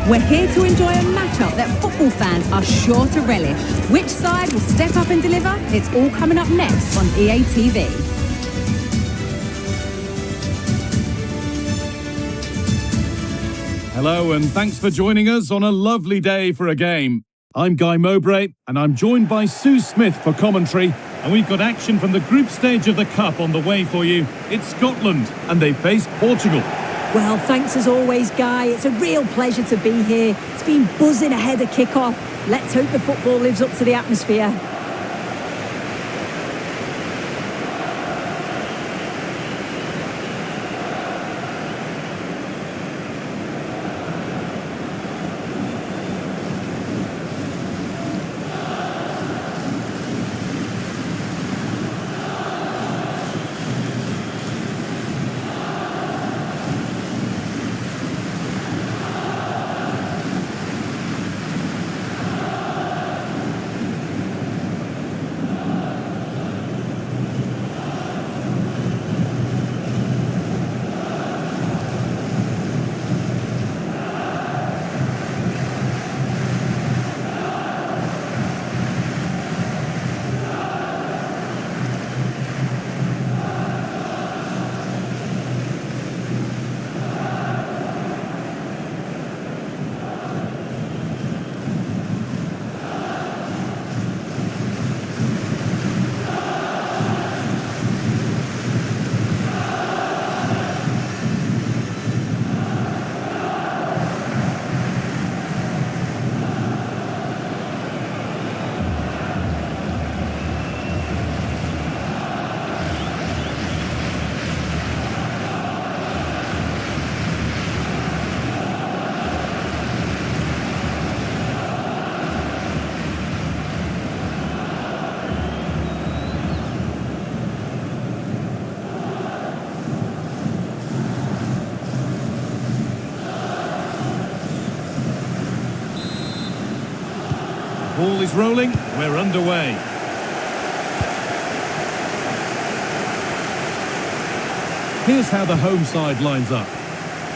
We're here to enjoy a matchup that football fans are sure to relish. Which side will step up and deliver? It's all coming up next on EA TV. Hello and thanks for joining us on a lovely day for a game. I'm Guy Mowbray and I'm joined by Sue Smith for commentary, and we've got action from the group stage of the Cup on the way for you. It's Scotland and they face Portugal. Well, thanks as always, Guy. It's a real pleasure to be here. It's been buzzing ahead of kick-off. Let's hope the football lives up to the atmosphere. Ball is rolling, we're underway. Here's how the home side lines up.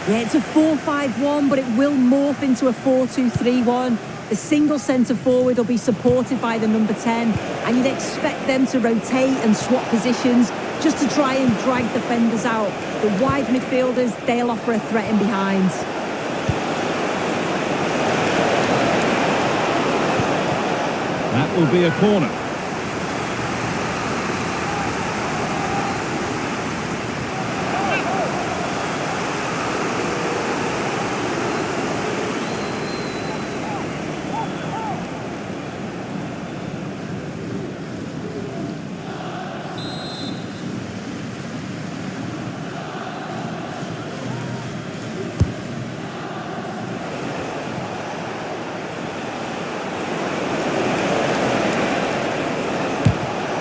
Yeah, it's a 4-5-1, but it will morph into a 4-2-3-1. The single centre-forward will be supported by the number 10, and you'd expect them to rotate and swap positions just to try and drag defenders out. The wide midfielders, they'll offer a threat in behind. That will be a corner.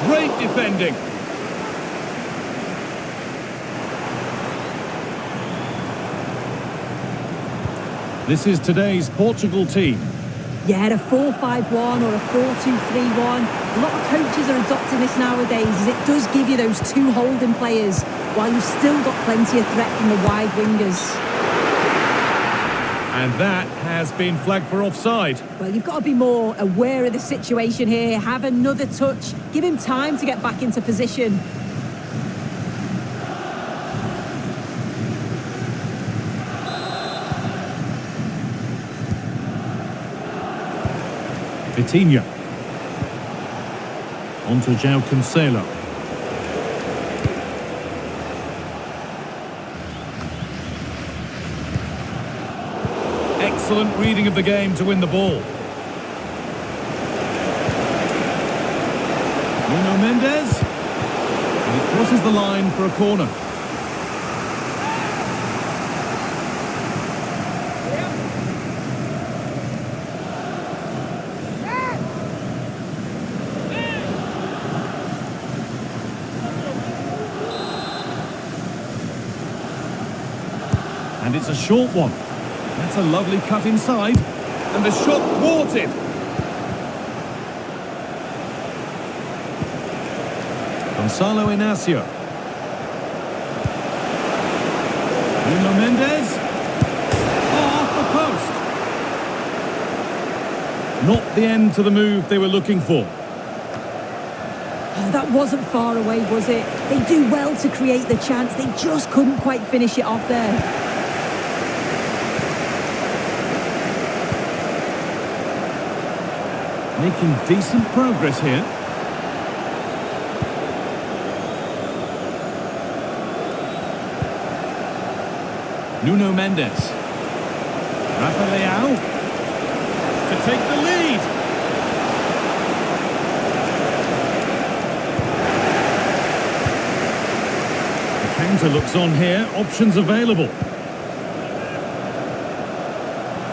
Great defending. This is today's Portugal team. Yeah, a 4-5-1 or a 4-2-3-1. A lot of coaches are adopting this nowadays, as it does give you those two holding players, while you've still got plenty of threat from the wide wingers. And that has been flagged for offside. Well, you've got to be more aware of the situation here. Have another touch. Give him time to get back into position. Vitinha. On to João Cancelo. Excellent reading of the game to win the ball. Nuno Mendes. And he crosses the line for a corner. And it's a short one. That's a lovely cut inside. And the shot thwarted. Gonzalo Inacio. Nuno Mendes. Oh, off the post. Not the end to the move they were looking for. Oh, that wasn't far away, was it? They do well to create the chance. They just couldn't quite finish it off there. Making decent progress here. Nuno Mendes. Rafael to take the lead. The counter looks on here. Options available.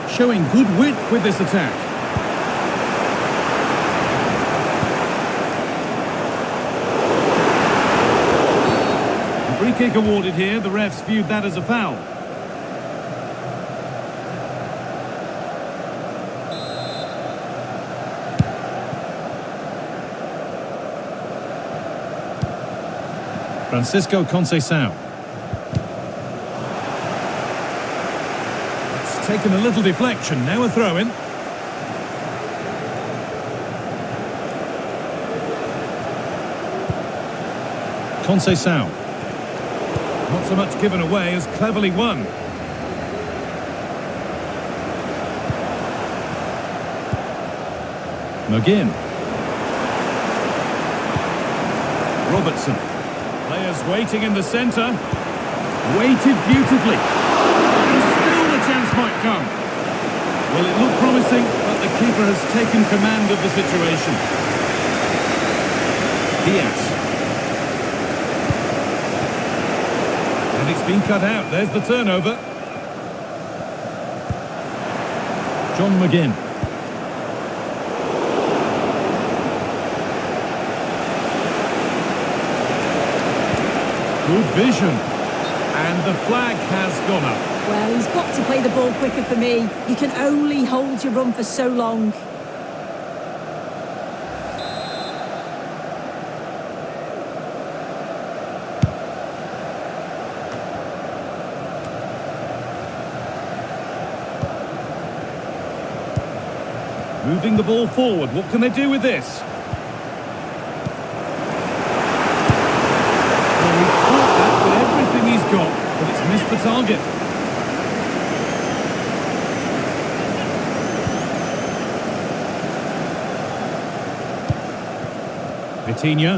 Showing good wit with this attack. Free kick awarded here. The refs viewed that as a foul. Francisco Conceição. It's taken a little deflection. Now a throw-in. Conceição. Not so much given away as cleverly won. McGinn. Robertson. Players waiting in the centre. Waited beautifully. And still the chance might come. Well, it looked promising, but the keeper has taken command of the situation. Diaz. And it's been cut out. There's the turnover. John McGinn. Good vision. And the flag has gone up. Well, he's got to play the ball quicker for me. You can only hold your run for so long. Moving the ball forward. What can they do with this? Well, he caught that with everything he's got, but it's missed the target. Vitinha.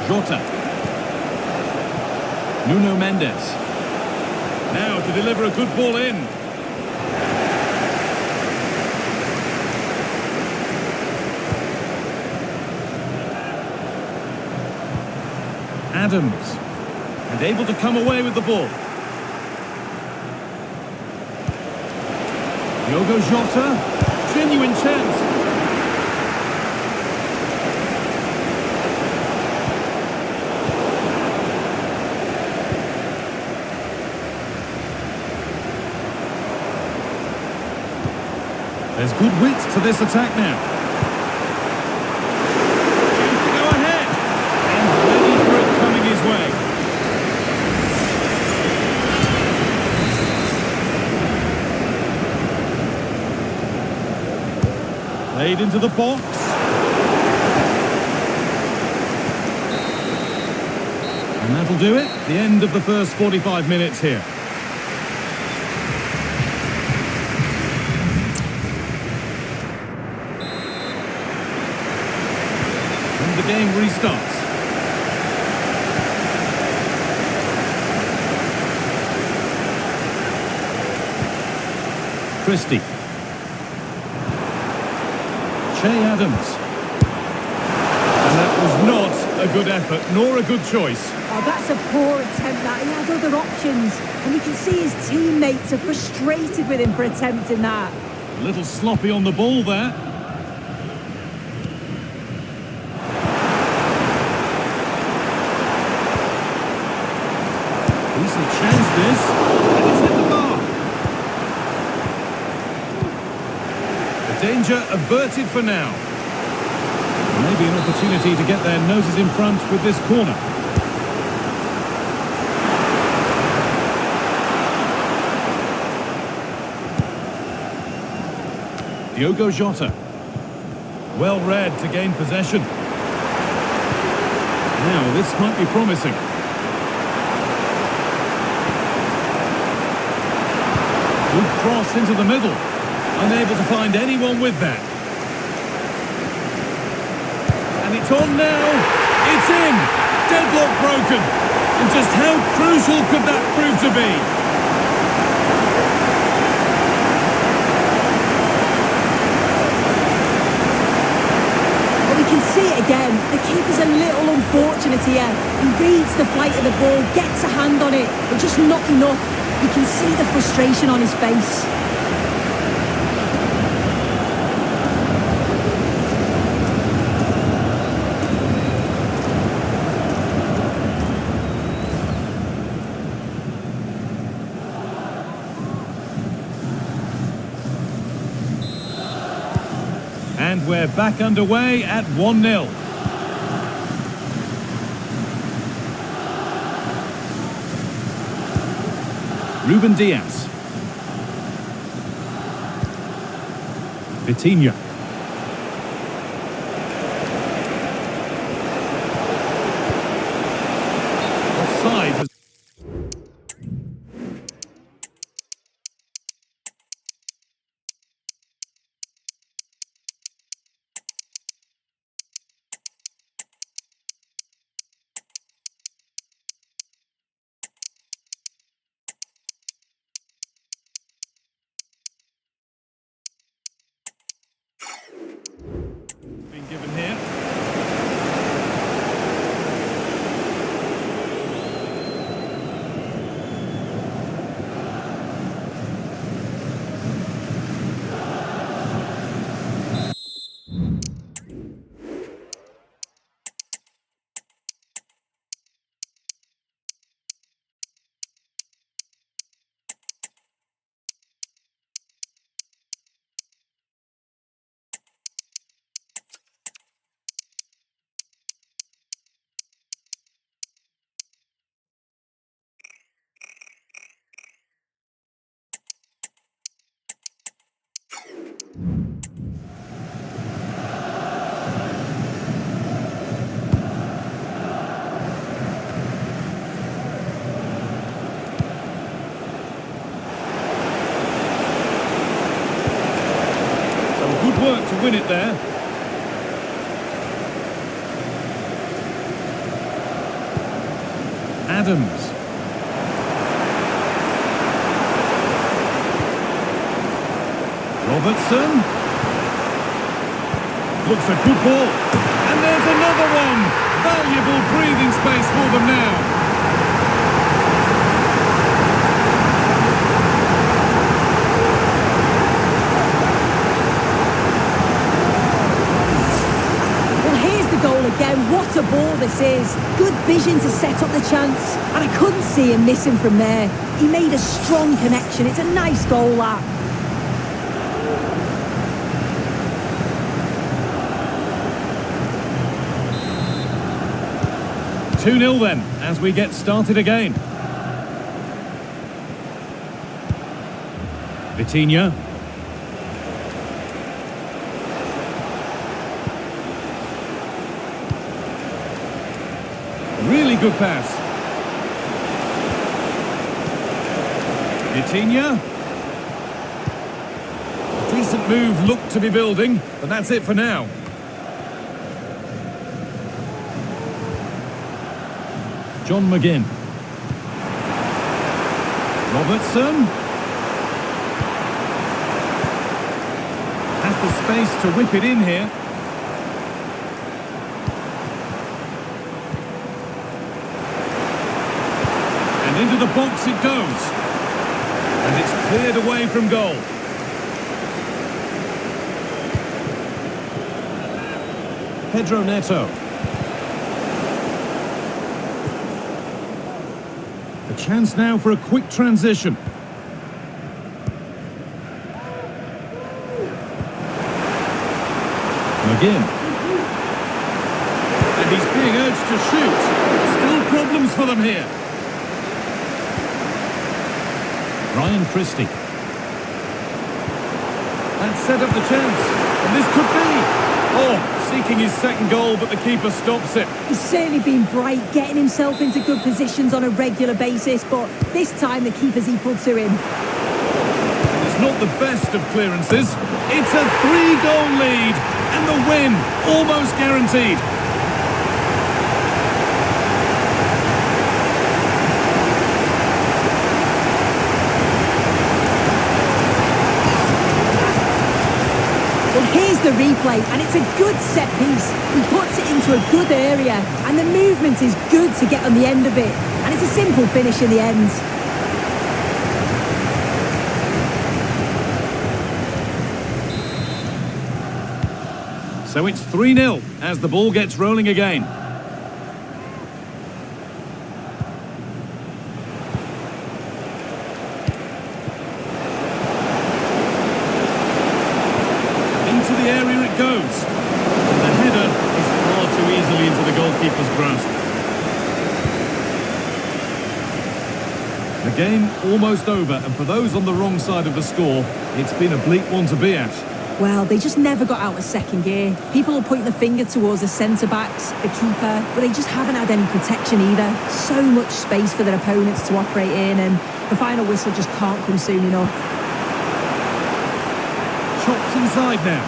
Jota. Nuno Mendes. Now to deliver a good ball in. Adams. And able to come away with the ball. Diogo Jota. Genuine chance. There's good wit to this attack now. Chance to go ahead. And ready for it coming his way. Played into the box. And that'll do it. The end of the first 45 minutes here. The game restarts. Christie. Che Adams. And that was not a good effort, nor a good choice. Oh, that's a poor attempt, that. He had other options. And you can see his teammates are frustrated with him for attempting that. A little sloppy on the ball there. Decent chance this, and it's hit the bar. The danger averted for now. Maybe an opportunity to get their noses in front with this corner. Diogo Jota. Well read to gain possession. Now, this might be promising. Good cross into the middle. Unable to find anyone with that. And it's on now. It's in. Deadlock broken. And just how crucial could that prove to be? Well, we can see it again. The keeper's a little unfortunate here. He reads the flight of the ball, gets a hand on it, but just not enough. You can see the frustration on his face. And we're back underway at 1-0. Ruben Diaz. Vitinha. Offside. Been given here. Good work to win it there. Adams. Robertson. Looks a good ball. And there's another one. Valuable breathing space for them now. Again, what a ball this is. Good vision to set up the chance. And I couldn't see him missing from there. He made a strong connection. It's a nice goal, that. Two 2-0 then, as we get started again. Vitinha. Really good pass. Vitinha. Decent move looked to be building, but that's it for now. John McGinn. Robertson. Has the space to whip it in here. And into the box it goes. And it's cleared away from goal. Pedro Neto. A chance now for a quick transition. McGinn. And he's being urged to shoot. Still problems for them here. Ryan Christie. That set up the chance. And this could be... Oh, seeking his second goal, but the keeper stops it. He's certainly been bright, getting himself into good positions on a regular basis, but this time the keeper's equal to him. It's not the best of clearances. It's a 3-goal lead, and the win almost guaranteed. Well, here's the replay, and it's a good set piece. He puts it into a good area, and the movement is good to get on the end of it. And it's a simple finish in the end. So it's 3-0 as the ball gets rolling again. Into the area it goes. And the header is far too easily into the goalkeeper's grasp. The game almost over, and for those on the wrong side of the score, it's been a bleak one to be at. Well, they just never got out of second gear. People are pointing the finger towards the centre-backs, the keeper, but they just haven't had any protection either. So much space for their opponents to operate in, and the final whistle just can't come soon enough. Chops inside now.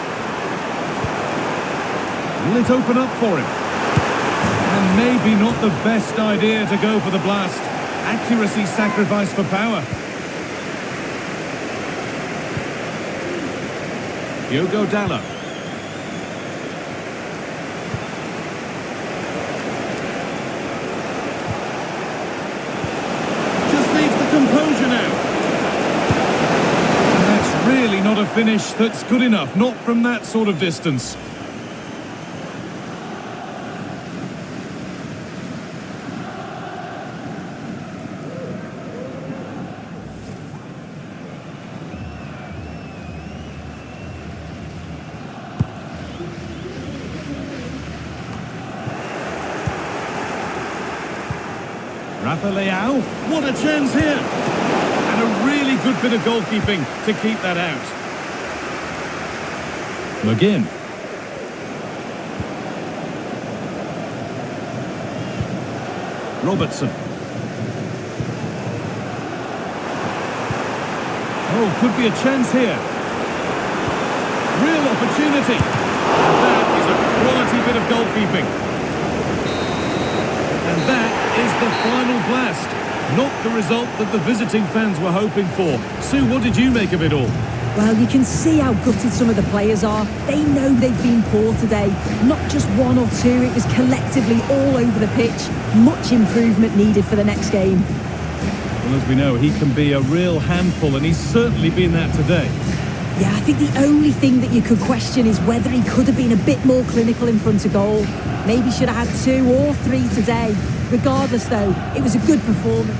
Will it open up for him? And maybe not the best idea to go for the blast. Accuracy sacrificed for power. Diogo Dalot. Just needs the composure now. And that's really not a finish that's good enough, not from that sort of distance. Rafa Leao, what a chance here! And a really good bit of goalkeeping to keep that out. McGinn. Robertson. Oh, could be a chance here. Real opportunity. That is a quality bit of goalkeeping. And that is the final blast. Not the result that the visiting fans were hoping for. Sue, what did you make of it all? Well, you can see how gutted some of the players are. They know they've been poor today. Not just one or two, it was collectively all over the pitch. Much improvement needed for the next game. Well, as we know, he can be a real handful, and he's certainly been that today. Yeah, I think the only thing that you could question is whether he could have been a bit more clinical in front of goal. Maybe should have had 2 or 3 today. Regardless, though, it was a good performance.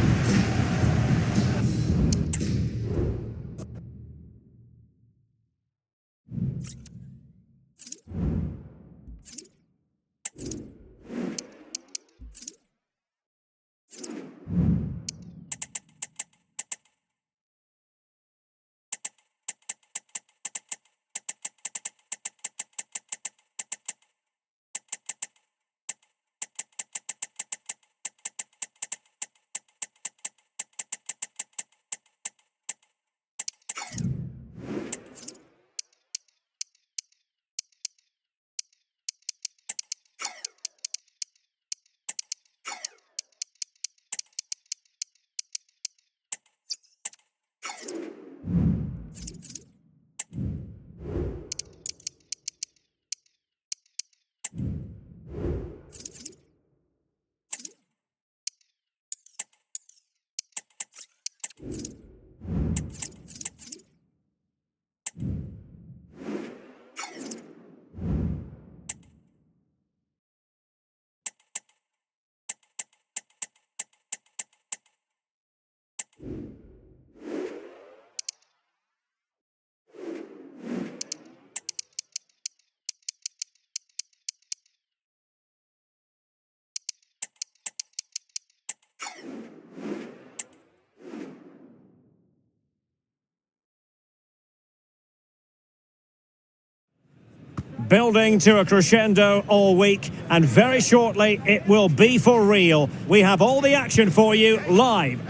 building to a crescendo all week, and very shortly it will be for real. We have all the action for you live.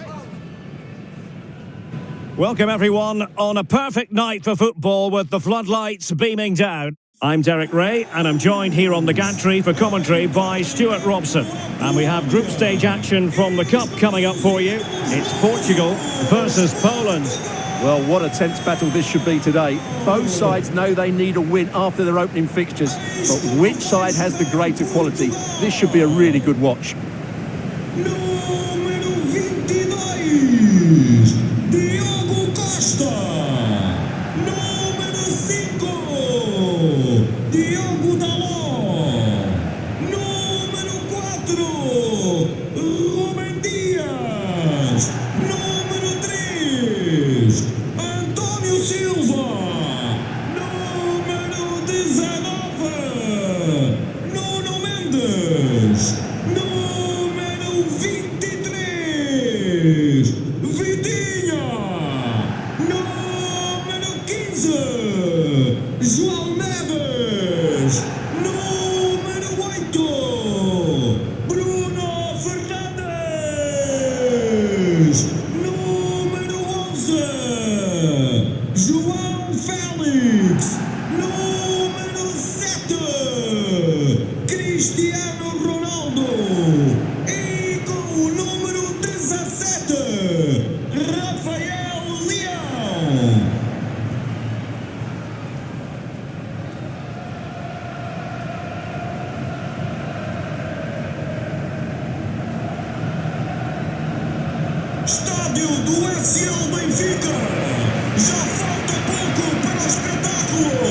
Welcome everyone on a perfect night for football with the floodlights beaming down. I'm Derek Ray and I'm joined here on the gantry for commentary by Stuart Robson. And we have group stage action from the Cup coming up for you. It's Portugal versus Poland. Well, what a tense battle this should be today. Both sides know they need a win after their opening fixtures, but which side has the greater quality? This should be a really good watch. Número 22, Diogo Costa. Número 5, Diogo Dalot. Número 4, Rubem Dias. Número 3, António Silva. Número 19, Nuno Mendes. Número 23, Vitinha. Número 15, João Neves. Número 8, Bruno Fernandes. Número 11, João Félix. Número 7, Cristiano Ronaldo. E com o número 17, Rafael Leão. Estádio do SL Benfica. Já falta pouco para o espetáculo.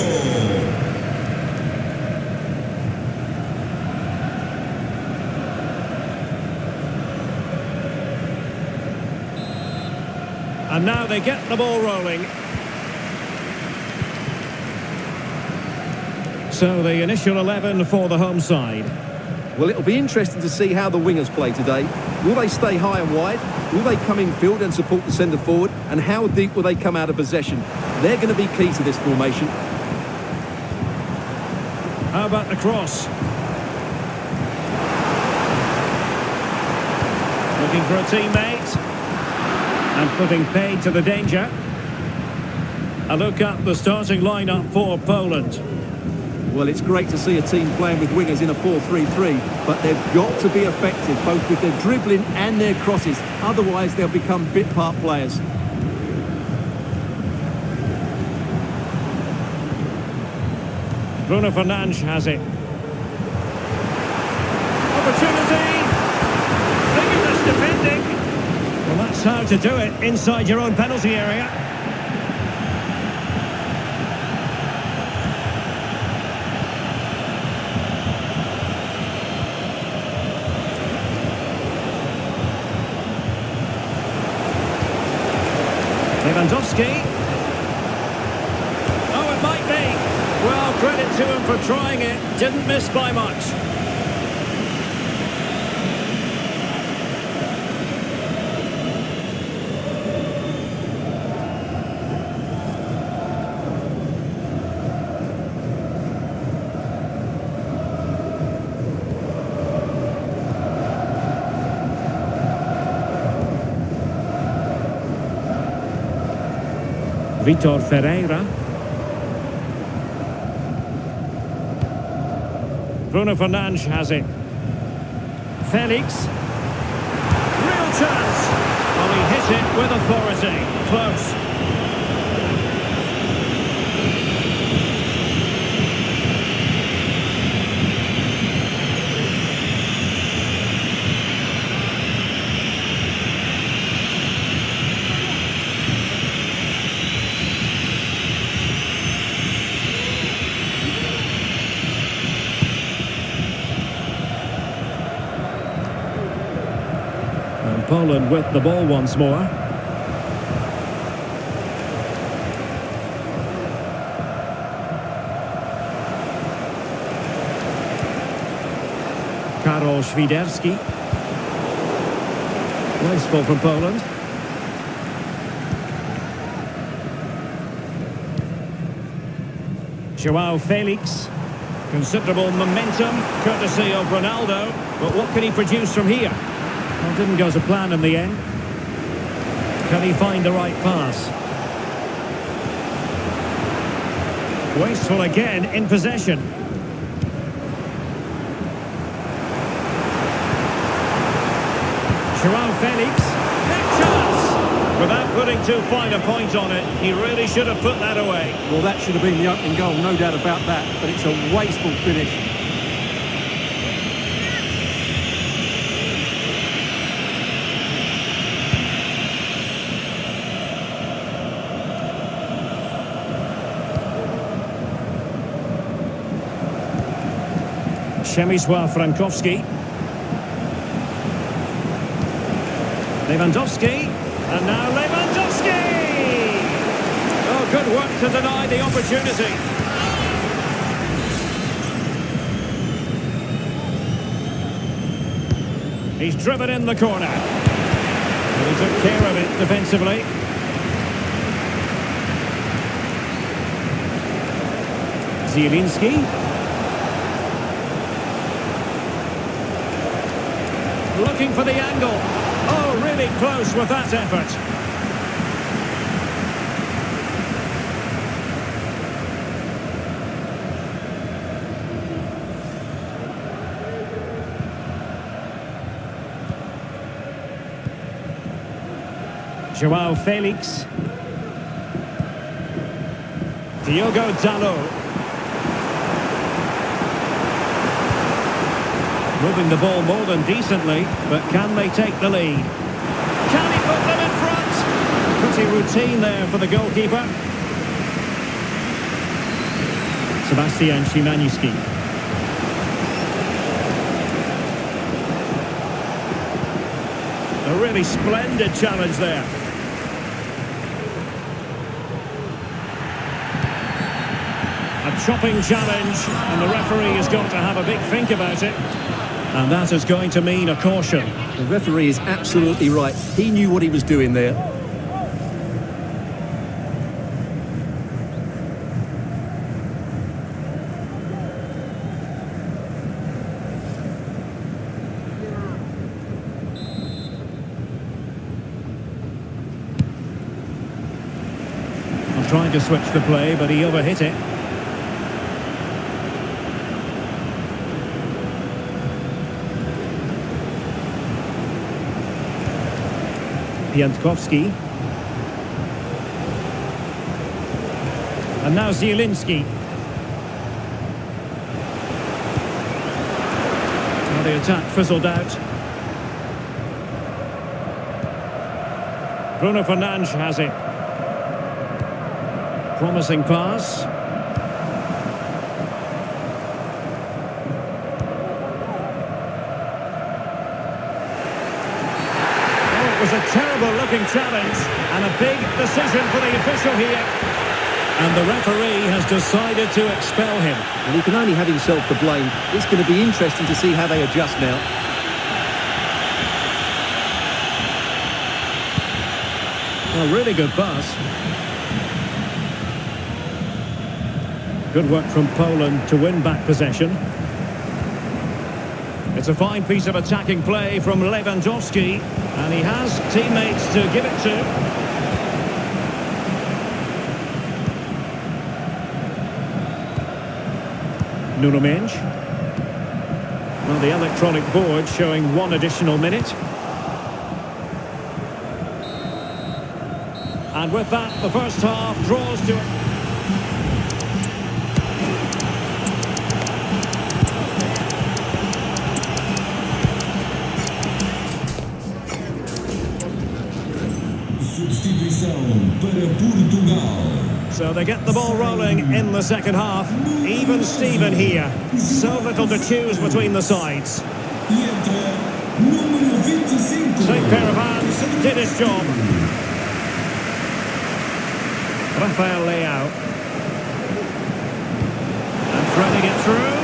And now they get the ball rolling. So the initial 11 for the home side. Well, it'll be interesting to see how the wingers play today. Will they stay high and wide? Will they come in field and support the centre forward? And how deep will they come out of possession? They're going to be key to this formation. How about the cross? Looking for a teammate. And putting paid to the danger. A look at the starting lineup for Poland. Well, it's great to see a team playing with wingers in a 4-3-3, but they've got to be effective, both with their dribbling and their crosses. Otherwise, they'll become bit-part players. Bruno Fernandes has it. Opportunity! Vigorous defending. Well, that's how to do it inside your own penalty area. Lewandowski. Oh, it might be. Well, credit to him for trying it. Didn't miss by much. Vitor Ferreira. Bruno Fernandes has it. Felix. Real chance. Well, he hit it with authority. Close. Poland with the ball once more. Karol Świderski. Wasteful from Poland. João Felix. Considerable momentum, courtesy of Ronaldo. But what can he produce from here? Well, didn't go to plan in the end. Can he find the right pass? Wasteful again in possession. Joao Felix. Big chance! Without putting too fine a point on it, he really should have put that away. Well, that should have been the opening goal, no doubt about that. But it's a wasteful finish. Przemysław Frankowski. Lewandowski. And now Lewandowski! Oh, good work to deny the opportunity. He's driven in the corner. And he took care of it defensively. Zielinski. Looking for the angle. Oh, really close with that effort. Joao Felix. Diogo Dalot. Moving the ball more than decently, but can they take the lead? Can he put them in front? Pretty routine there for the goalkeeper. Sebastian Szymanski. A really splendid challenge there. A chopping challenge, and the referee has got to have a big think about it. And that is going to mean a caution. The referee is absolutely right. He knew what he was doing there. I'm trying to switch the play, but he overhit it. Piątkowski. And now Zielinski. Well, the attack fizzled out. Bruno Fernandes has it. Promising pass. It was a terrible-looking challenge and a big decision for the official here. And the referee has decided to expel him. And he can only have himself to blame. It's going to be interesting to see how they adjust now. A really good pass. Good work from Poland to win back possession. It's a fine piece of attacking play from Lewandowski, and he has teammates to give it to. Nuno Mendes. Well, the electronic board showing one additional minute. And with that, the first half draws to it. So they get the ball rolling in the second half. Even Steven here. So little to choose between the sides. Same pair of hands, did his job. Rafael Leao. And threading it through.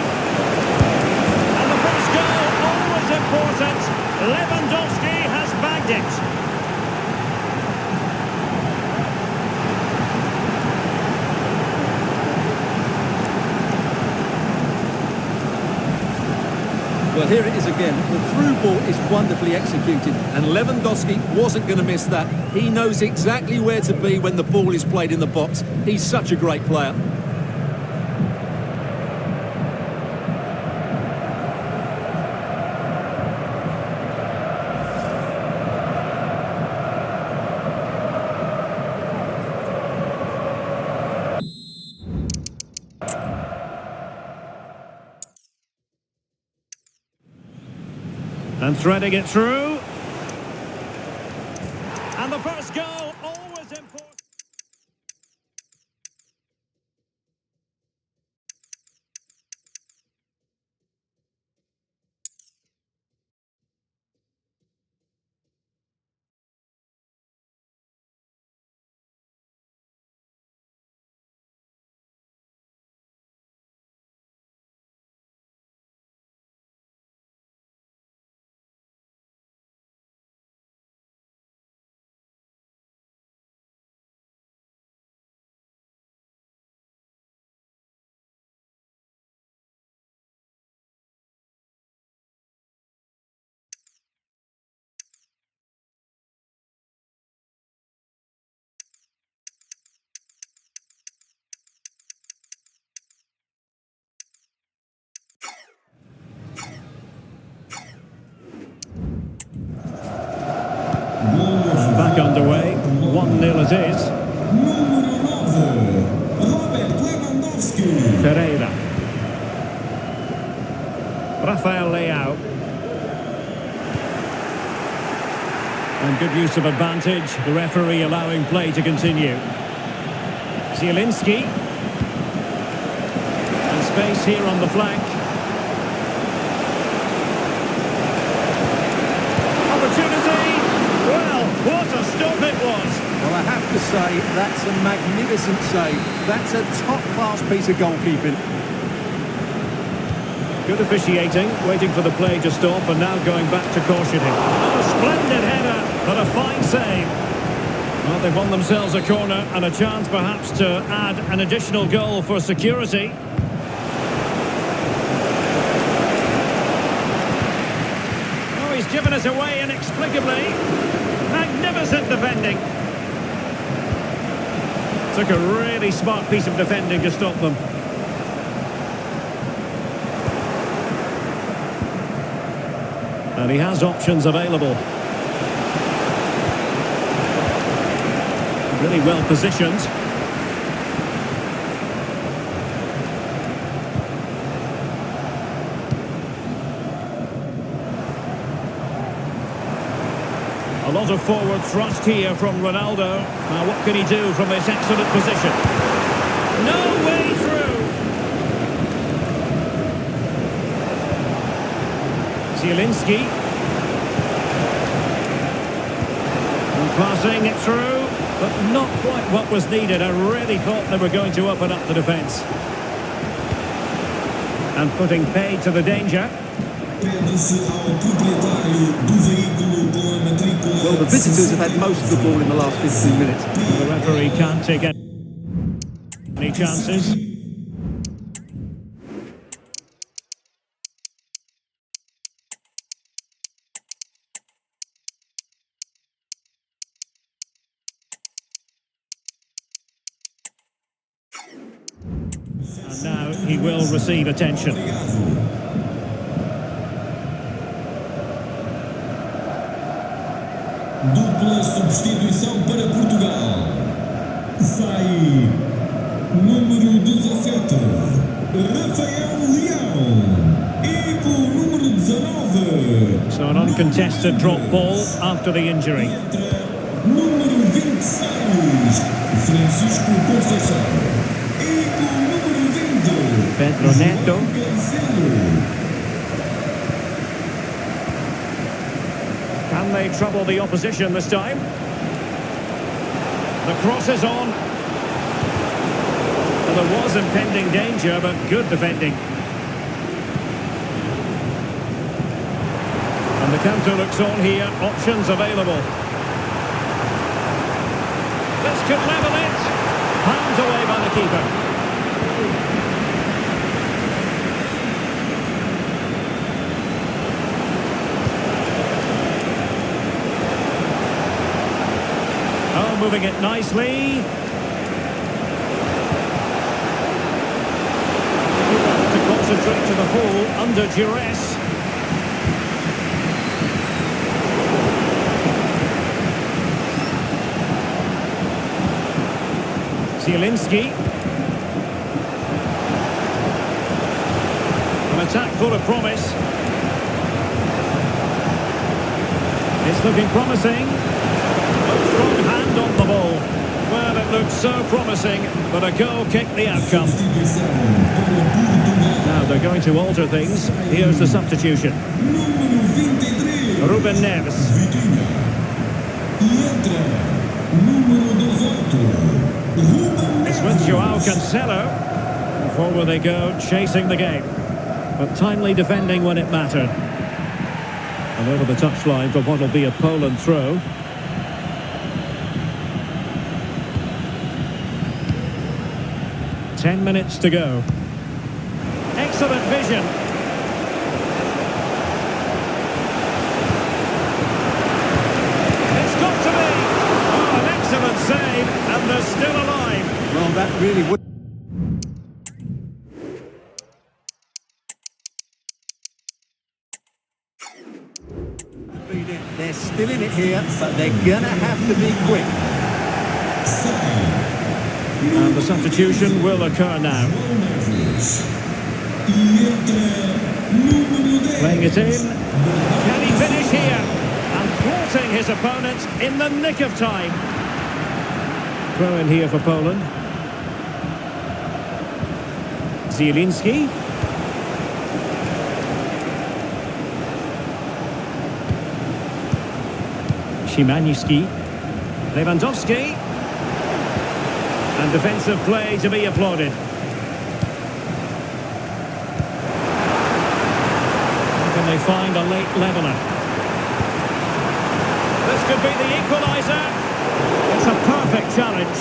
And the first goal, always important. Lewandowski has bagged it. is again. The through ball is wonderfully executed, and Lewandowski wasn't going to miss that. He knows exactly where to be when the ball is played in the box. He's such a great player. And threading it through. And the first goal, always important. And back underway, 1-0 it is. Pereira. Rafael Leao. And good use of advantage, the referee allowing play to continue. Zielinski. And space here on the flank. Opportunity! Well, what a stop it was! Well, I have to say, that's a magnificent save. That's a top-class piece of goalkeeping. Good officiating, waiting for the play to stop and now going back to cautioning. Oh, a splendid header, but a fine save. Well, they've won themselves a corner and a chance perhaps to add an additional goal for security. Oh, he's given us away inexplicably. Magnificent defending. Took a really smart piece of defending to stop them. And he has options available. Really well positioned. A lot of forward thrust here from Ronaldo. Now what can he do from this excellent position? No way through! Zielinski. And passing it through, but not quite what was needed. I really thought they were going to open up the defence. And putting paid to the danger. Well, the visitors have had most of the ball in the last 15 minutes. The referee can't take any chances. And now he will receive attention. Dupla substituição para Portugal. Sai número 17, Rafael Leao. E com o número 19. So an uncontested drop ball after the injury. Número 26, Francisco Conceição. E com o número 20, Pedro Neto. Can they trouble the opposition this time? The cross is on. And there was impending danger, but good defending. And the counter looks on here. Options available. This could level it. Hands away by the keeper. moving it nicely. To concentrate to the full under duress. Zielinski. An attack full of promise. It's looking promising. A strong hand on the ball. Well, it looked so promising, but a goal kicked the outcome. Now they're going to alter things. Here's the substitution. Ruben Neves. It's with Joao Cancelo. Forward they go, chasing the game. But timely defending when it mattered. And over the touchline for what will be a Poland throw. Ten minutes to go. Excellent vision. It's got to be. Oh, an excellent save, and they're still alive. Well, that really would... They're still in it here, but they're going to have to be quick. And the substitution will occur now. Playing it in. Can he finish here? And thwarting his opponent in the nick of time. Throw in here for Poland. Zielinski. Szymański. Lewandowski. And defensive play to be applauded. Can they find a late leveller? This could be the equaliser. It's a perfect challenge.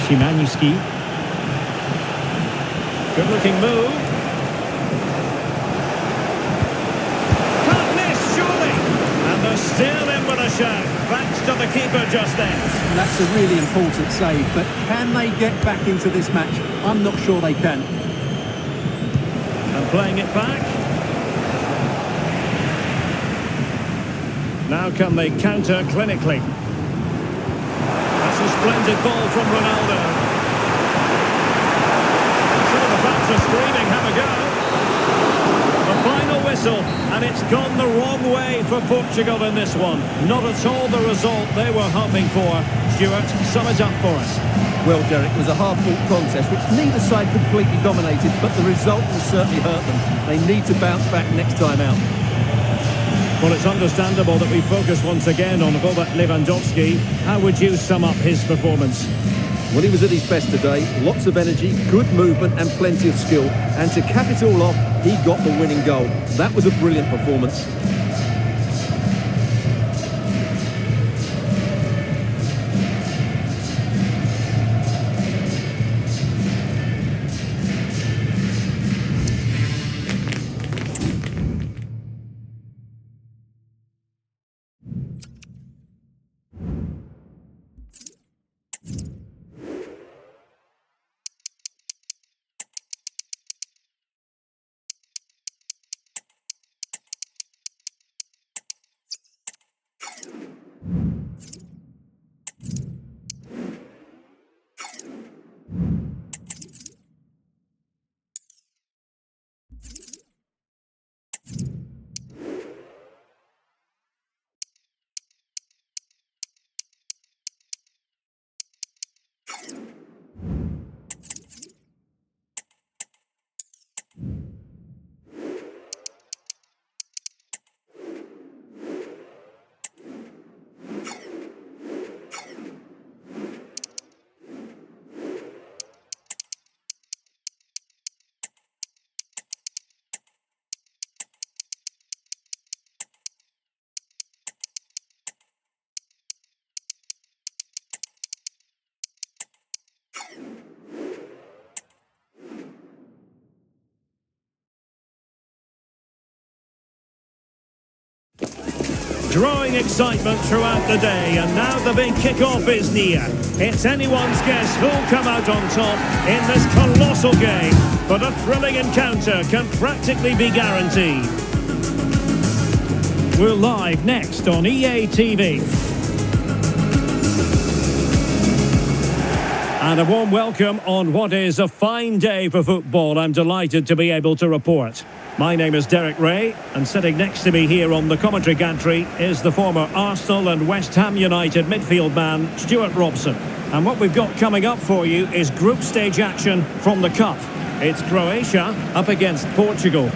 Szymański. Good looking move. Can't miss, surely. And they're still in with a shout. Thanks to the keeper just then. That's a really important save, but can they get back into this match? I'm not sure they can. And playing it back. Now can they counter clinically? That's a splendid ball from Ronaldo. Some of the fans are screaming, have a go. The final whistle, and it's gone the wrong way for Portugal in this one. Not at all the result they were hoping for. Stuart, sum it up for us. Well, Derek, it was a hard-fought contest which neither side completely dominated, but the result will certainly hurt them. They need to bounce back next time out. Well, it's understandable that we focus once again on Robert Lewandowski. How would you sum up his performance? Well, he was at his best today. Lots of energy, good movement and plenty of skill. And to cap it all off, he got the winning goal. That was a brilliant performance. growing excitement throughout the day, and now the big kick-off is near. It's anyone's guess who'll come out on top in this colossal game, but a thrilling encounter can practically be guaranteed. We're live next on EA TV. And a warm welcome on what is a fine day for football. I'm delighted to be able to report. My name is Derek Ray, and sitting next to me here on the commentary gantry is the former Arsenal and West Ham United midfield man, Stuart Robson. And what we've got coming up for you is group stage action from the Cup. It's Croatia up against Portugal.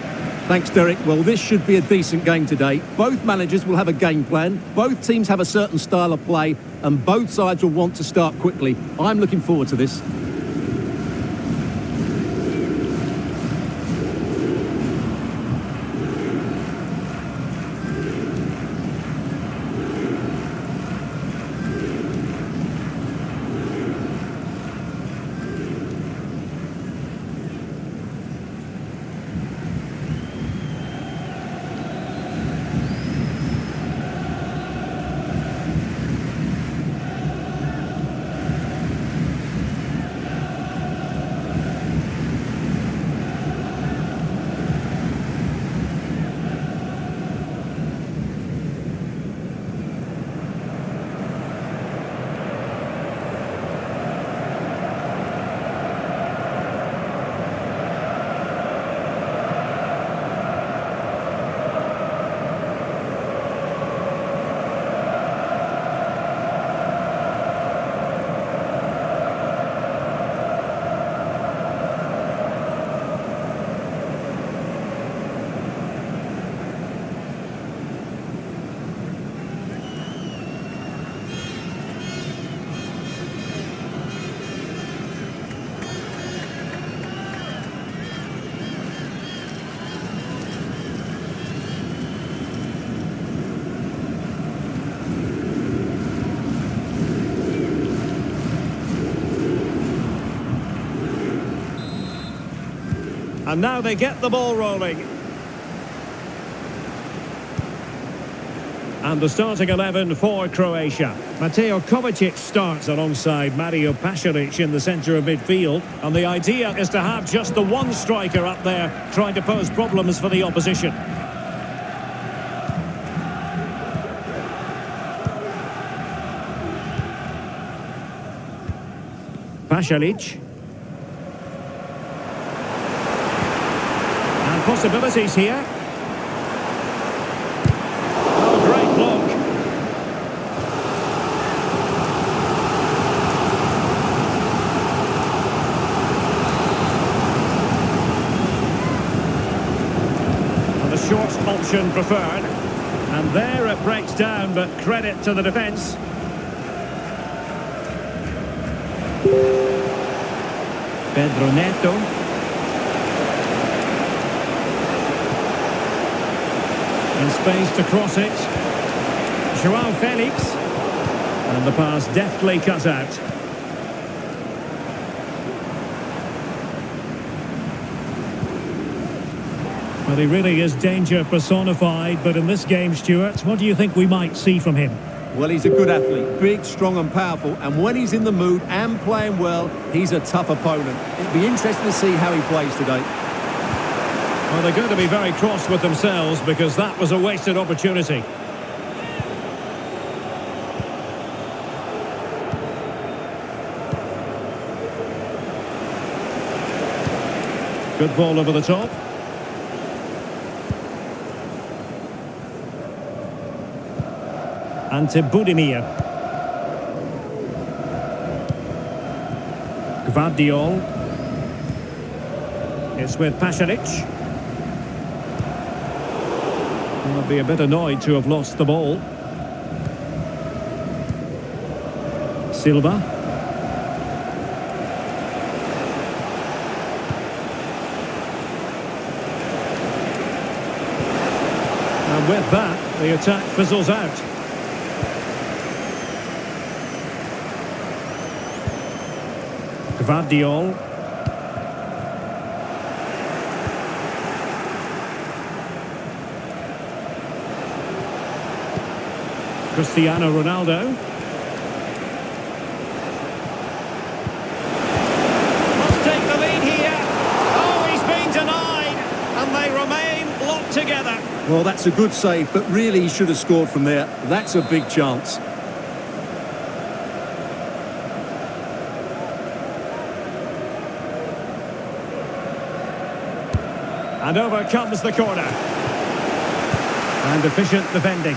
Thanks, Derek. Well, this should be a decent game today. Both managers will have a game plan. Both teams have a certain style of play, and both sides will want to start quickly. I'm looking forward to this. And now they get the ball rolling. And the starting 11 for Croatia. Mateo Kovacic starts alongside Mario Pasalic in the centre of midfield. And the idea is to have just the one striker up there trying to pose problems for the opposition. Pasalic. Possibilities here. Oh, great block. And the short option preferred. And there it breaks down, but credit to the defence. Pedro Neto. In space to cross it. João Felix. And the pass deftly cut out. Well, he really is danger personified, but in this game, Stuart, what do you think we might see from him? Well, he's a good athlete, big, strong and powerful, and when he's in the mood and playing well, he's a tough opponent. It'll be interesting to see how he plays today. Well, they're going to be very cross with themselves because that was a wasted opportunity. Good ball over the top. Ante Budimir. Gvardiol. It's with Pasalic. I'll be a bit annoyed to have lost the ball. Silva. And with that, the attack fizzles out. Gvardiol. Cristiano Ronaldo. Must take the lead here. Oh, he's been denied. And they remain locked together. Well, that's a good save, but really he should have scored from there. That's a big chance. And over comes the corner. And efficient defending.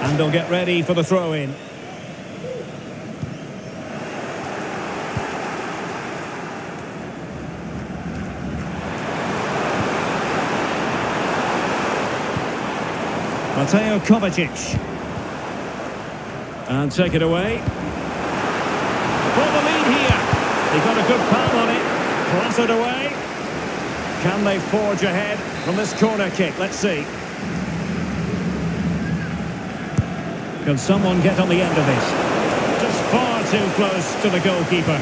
And they'll get ready for the throw-in. Mateo Kovacic. And take it away. For the lead here. They got a good palm on it. Pass it away. Can they forge ahead from this corner kick? Let's see. Can someone get on the end of this? Just far too close to the goalkeeper.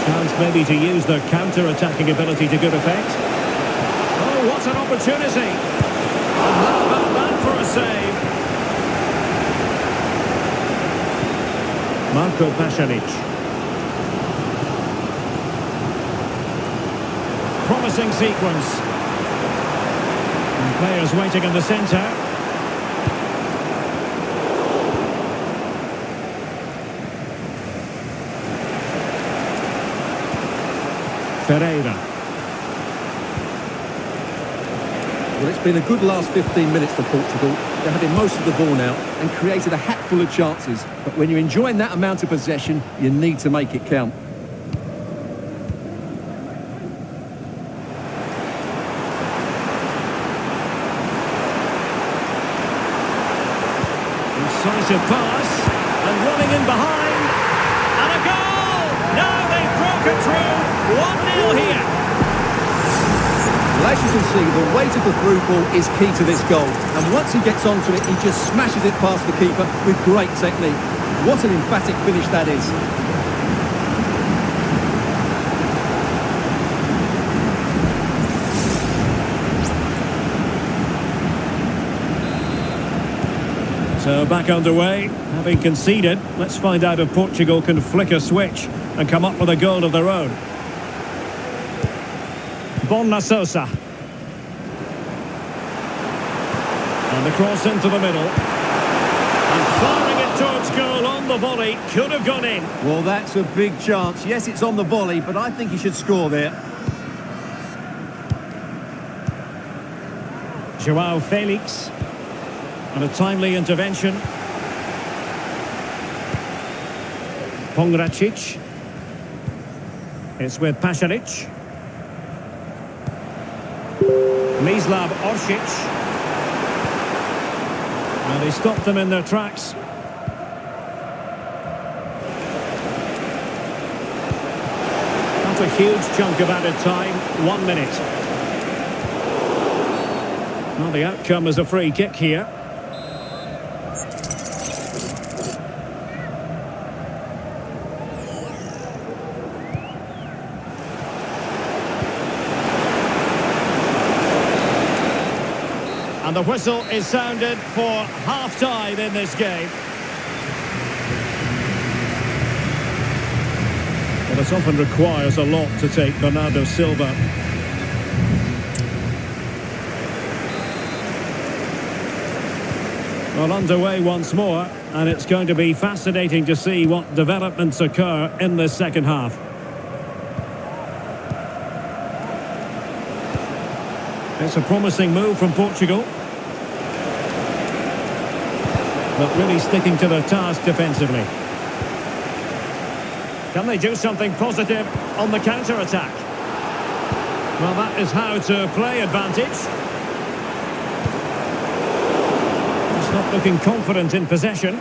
Chance maybe to use their counter-attacking ability to good effect. Oh, what an opportunity! And how about that for a save? Marco Pasalic. Promising sequence. And players waiting in the centre. Ferreira. Well, it's been a good last 15 minutes for Portugal. They're having most of the ball now and created a hatful of chances. But when you're enjoying that amount of possession, you need to make it count. Incisive pass. And running in behind. And a goal! Now they've broken through. 1-0 here. Well, as you can see, the weight of the through ball is key to this goal. And once he gets onto it, he just smashes it past the keeper with great technique. What an emphatic finish that is. So back underway, having conceded. Let's find out if Portugal can flick a switch and come up with a goal of their own. Botnya Sosa. And the cross into the middle. And firing it towards goal on the volley. Could have gone in. Well, that's a big chance. Yes, it's on the volley, but I think he should score there. Joao Felix. And a timely intervention. Pongracic. It's with Pasalic. Mislav Orsic. And he stopped them in their tracks. Not a huge chunk of added time. 1 minute. Well, the outcome is a free kick here. And the whistle is sounded for half-time in this game. Well, it often requires a lot to take Bernardo Silva. Well, underway once more, and it's going to be fascinating to see what developments occur in this second half. It's a promising move from Portugal. But really sticking to their task defensively. Can they do something positive on the counter-attack? Well, that is how to play advantage. Just not looking confident in possession.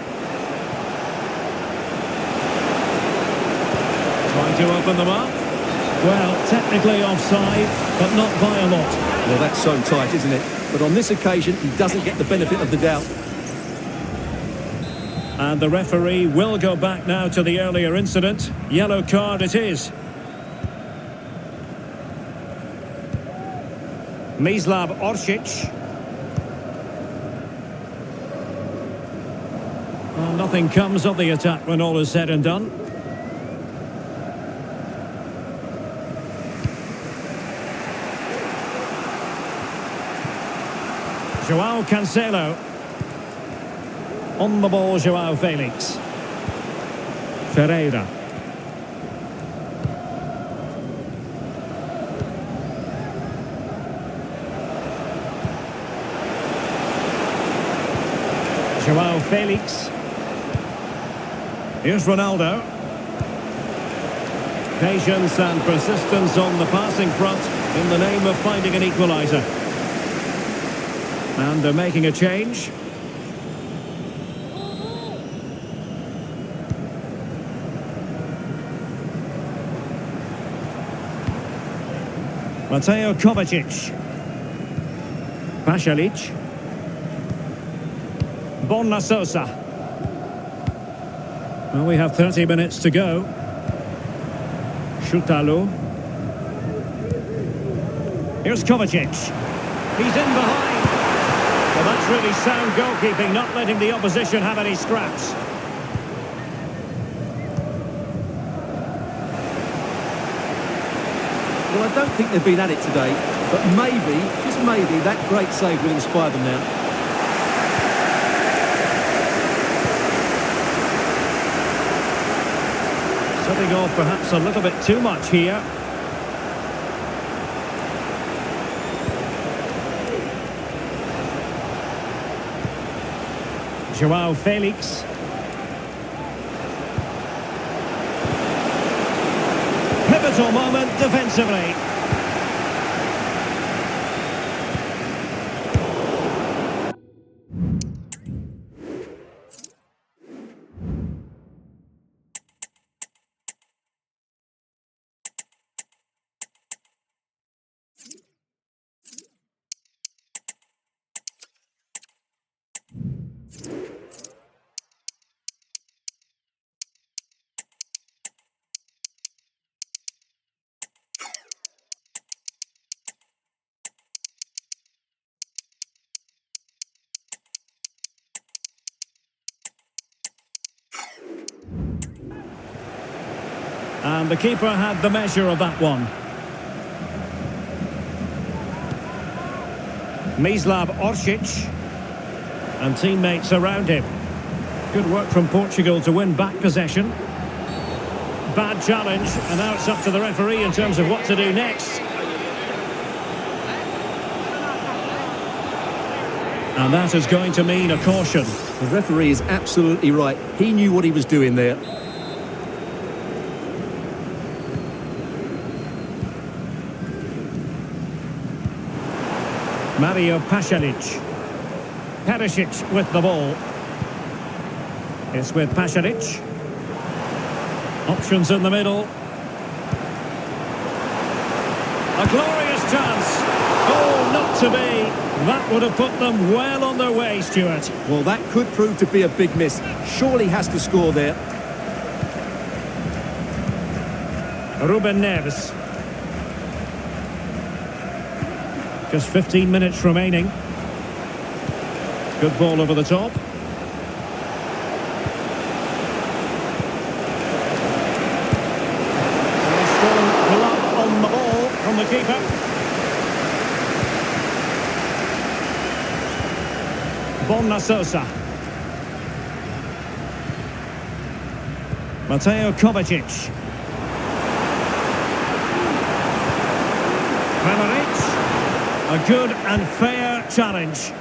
Trying to open them up. Well, technically offside, but not by a lot. Well, that's so tight, isn't it? But on this occasion, he doesn't get the benefit of the doubt. And the referee will go back now to the earlier incident. Yellow card it is. Mislav Orsic. Well, nothing comes of the attack when all is said and done. Joao Cancelo. On the ball, Joao Felix. Ferreira. Joao Felix. Here's Ronaldo. Patience and persistence on the passing front in the name of finding an equaliser. And they're making a change. Mateo Kovacic. Pasalic. Botnya Sosa. Well, we have 30 minutes to go. Shutalo. Here's Kovacic. He's in behind. Well, that's really sound goalkeeping, not letting the opposition have any scraps. Well, I don't think they've been at it today, but maybe, just maybe, that great save will inspire them now. Setting off perhaps a little bit too much here. Joao Felix. Pivotal moment defensively. And the keeper had the measure of that one. Mislav Orsic. And teammates around him. Good work from Portugal to win back possession. Bad challenge, and now it's up to the referee in terms of what to do next. And that is going to mean a caution. The referee is absolutely right. He knew what he was doing there. Mario Pasalic. Perisic with the ball. It's with Pasalic. Options in the middle. A glorious chance. Oh, not to be. That would have put them well on their way, Stuart. Well, that could prove to be a big miss. Surely has to score there. Ruben Neves. Just 15 minutes remaining. Good ball over the top. Strong glove on the ball from the keeper. Botnya Sosa. Mateo Kovacic. A good and fair challenge.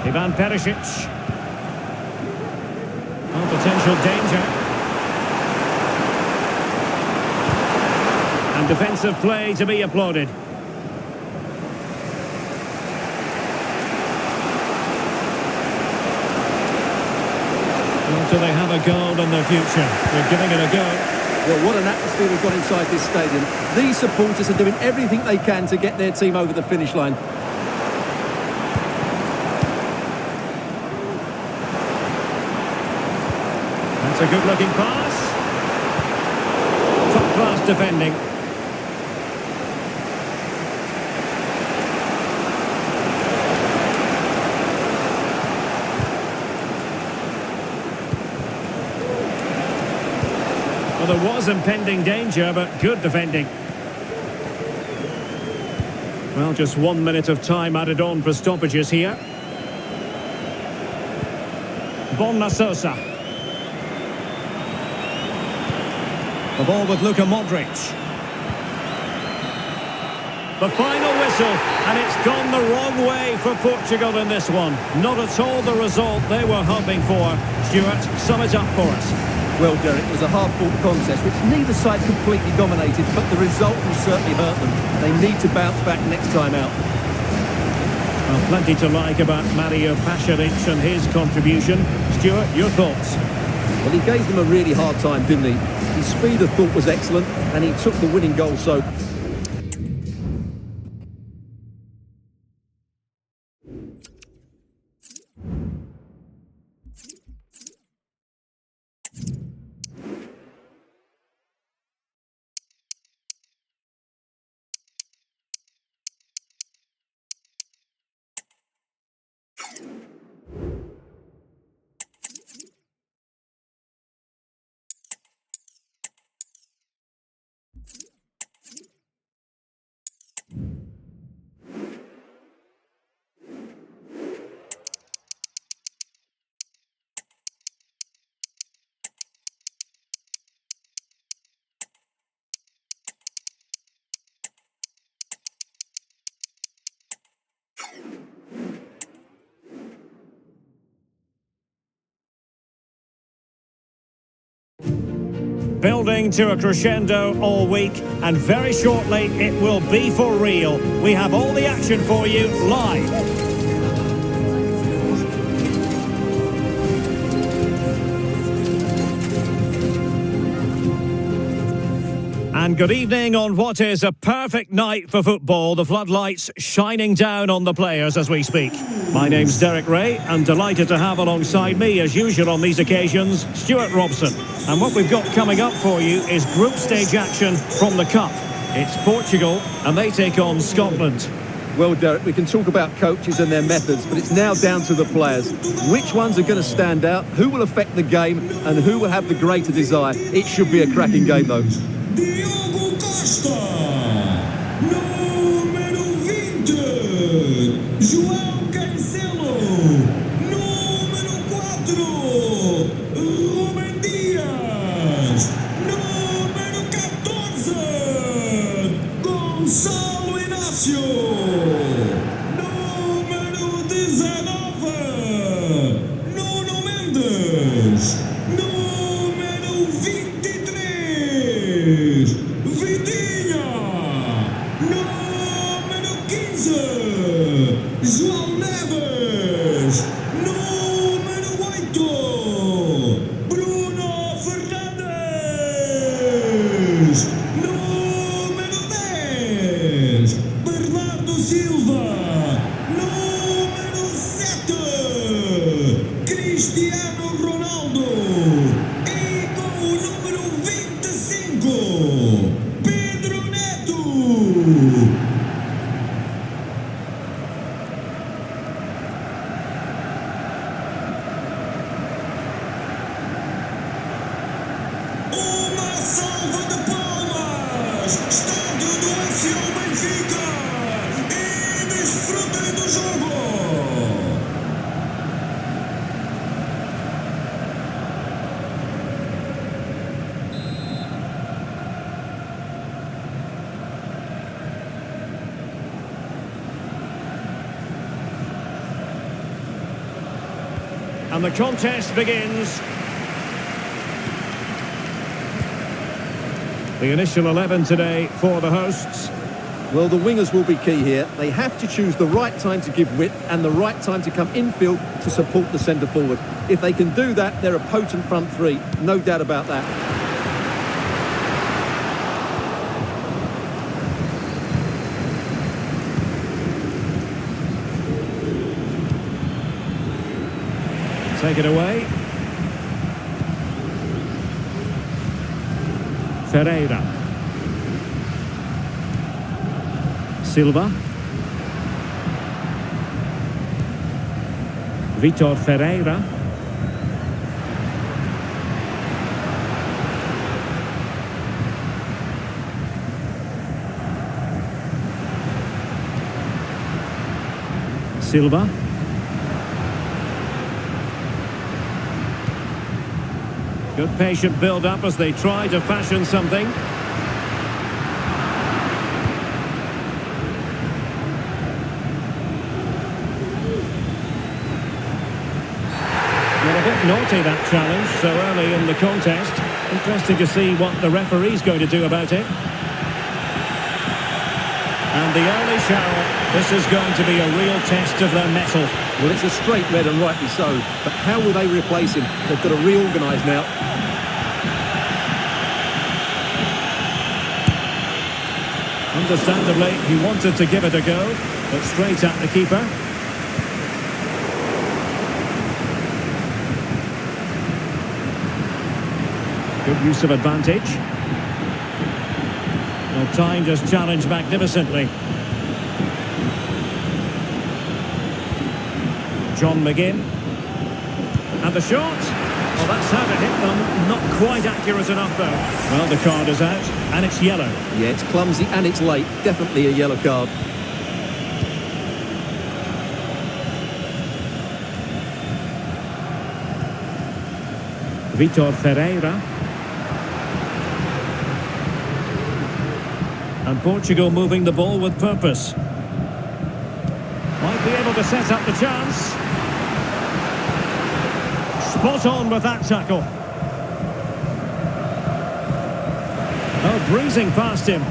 Ivan Perisic. Oh, potential danger. And defensive play to be applauded. Do they have a goal in their future? They're giving it a go. Well, what an atmosphere we've got inside this stadium. These supporters are doing everything they can to get their team over the finish line. That's a good-looking pass. Top-class defending. Well, there was impending danger, but good defending. Well, just 1 minute of time added on for stoppages here. Sosa. The ball with Luka Modric. The final whistle, and it's gone the wrong way for Portugal in this one. Not at all the result they were hoping for. Stuart, sum it up for us. Well, Derek, it was a hard-fought contest, which neither side completely dominated, but the result will certainly hurt them. They need to bounce back next time out. Well, plenty to like about Mario Pasaric and his contribution. Stuart, your thoughts? Well, he gave them a really hard time, didn't he? His speed of thought was excellent, and he took the winning goal, so... Building to a crescendo all week, and very shortly it will be for real. We have all the action for you live. And good evening on what is a perfect night for football. The floodlights shining down on the players as we speak. My name's Derek Ray, and delighted to have alongside me, as usual on these occasions, Stuart Robson. And what we've got coming up for you is group stage action from the Cup. It's Portugal, and they take on Scotland. Well, Derek, we can talk about coaches and their methods, but it's now down to the players. Which ones are going to stand out, who will affect the game, and who will have the greater desire? It should be a cracking game, though. Diogo Costa, número 20, João Cancelo, número 4, Rubem Dias, número 14, Gonçalo Inácio, número 19, Nuno Mendes, número 23, Vitinha, número 15, João Neves, número 8, Bruno Fernandes, número 10, Bernardo Silva, número 7, Cristiano Ronaldo, e com o número 25, Pedro Neto. Uma salva de palmas, estádio do EAFC25, e desfrutem do jogo. And the contest begins. The initial 11 today for the hosts. Well, the wingers will be key here. They have to choose the right time to give width and the right time to come infield to support the centre forward. If they can do that, they're a potent front three. No doubt about that. Take it away. Ferreira. Silva. Vitor Ferreira. Silva. Good patient build-up as they try to fashion something. Well, a bit naughty, that challenge, so early in the contest. Interesting to see what the referee's going to do about it. And the early shower, this is going to be a real test of their mettle. Well, it's a straight red and rightly so, but how will they replace him? They've got to reorganise now. Understandably, he wanted to give it a go, but straight at the keeper. Good use of advantage. Well, timed his challenge magnificently. John McGinn. And the shot. Well, that's how to hit them. Not quite accurate enough, though. Well, the card is out, and it's yellow. Yeah, it's clumsy and it's late. Definitely a yellow card. Vitor Ferreira. And Portugal moving the ball with purpose. Might be able to set up the chance. Spot on with that tackle. Oh, breezing past him.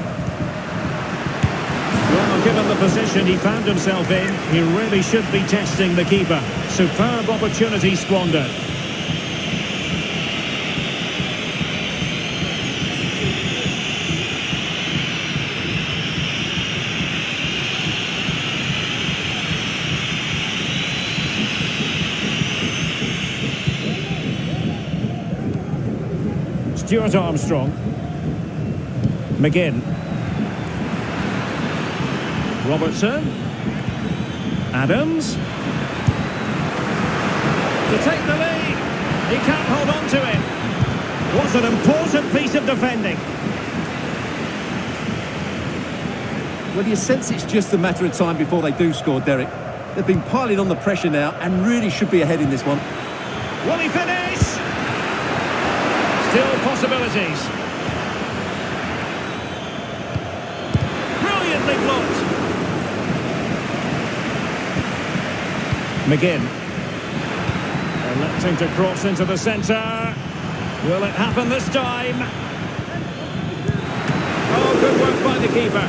Well, given the position he found himself in, he really should be testing the keeper. Superb opportunity squandered. Stuart Armstrong. McGinn. Robertson. Adams. To take the lead. He can't hold on to it. What an important piece of defending. Well, you sense it's just a matter of time before they do score, Derek. They've been piling on the pressure now and really should be ahead in this one. Will he finish? Still possibilities. Brilliantly blocked. McGinn. Electing to cross into the centre. Will it happen this time? Oh, good work by the keeper.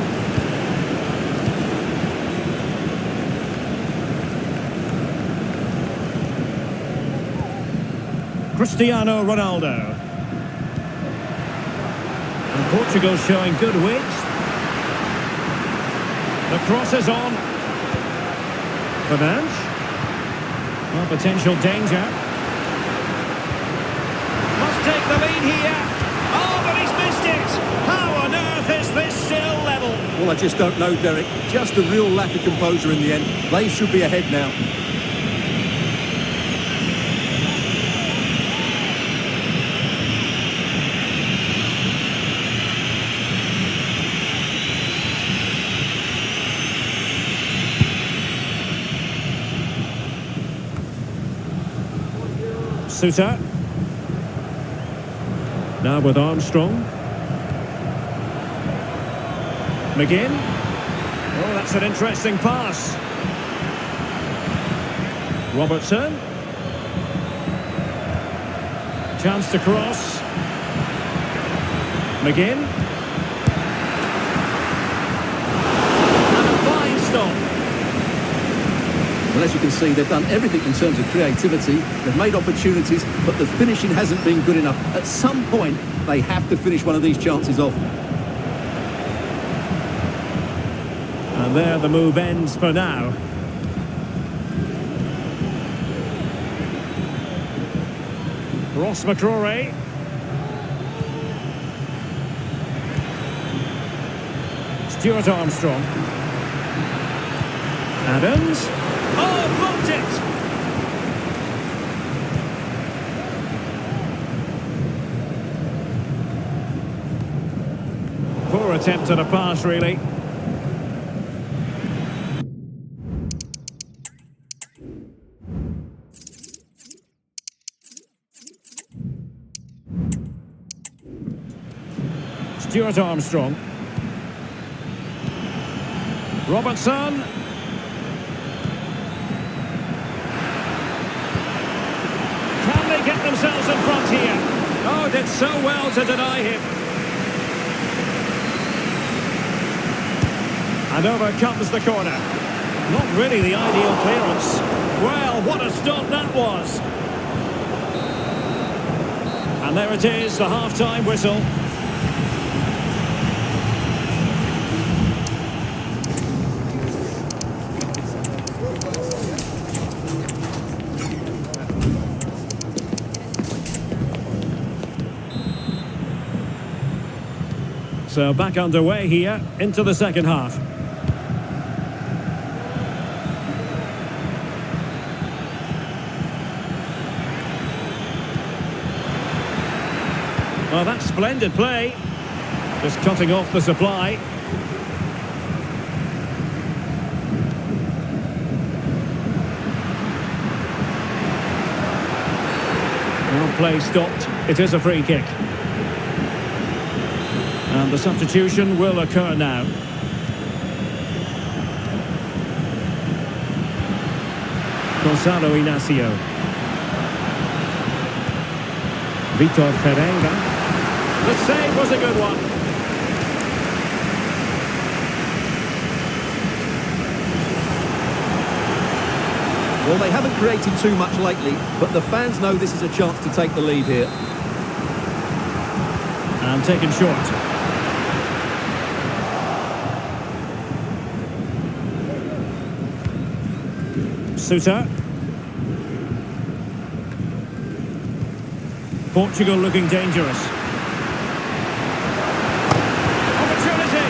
Cristiano Ronaldo. And Portugal showing good width. The cross is on. Fernandes. Well, potential danger. Must take the lead here. Oh, but he's missed it. How on earth is this still level? Well, I just don't know, Derek. Just a real lack of composure in the end. They should be ahead now. Suter. Now with Armstrong. McGinn. Oh, that's an interesting pass. Robertson. Chance to cross. McGinn. And a fine stop. Well, as you can see, they've done everything in terms of creativity. They've made opportunities, but the finishing hasn't been good enough. At some point, they have to finish one of these chances off. And there the move ends for now. Ross McCrory. Stuart Armstrong. Adams. Oh, blocked it! Poor attempt at a pass, really. Stuart Armstrong. Robertson. Can they get themselves in front here? Oh, did so well to deny him. And over comes the corner. Not really the ideal clearance. Well, what a stop that was. And there it is, the half-time whistle. So back underway here into the second half. Well, that's splendid play. Just cutting off the supply. Well, play stopped. It is a free kick. And the substitution will occur now. Gonzalo Inacio. Vitor Ferreira. The save was a good one. Well, they haven't created too much lately, but the fans know this is a chance to take the lead here. And taken short. Suter. Portugal looking dangerous. Opportunity!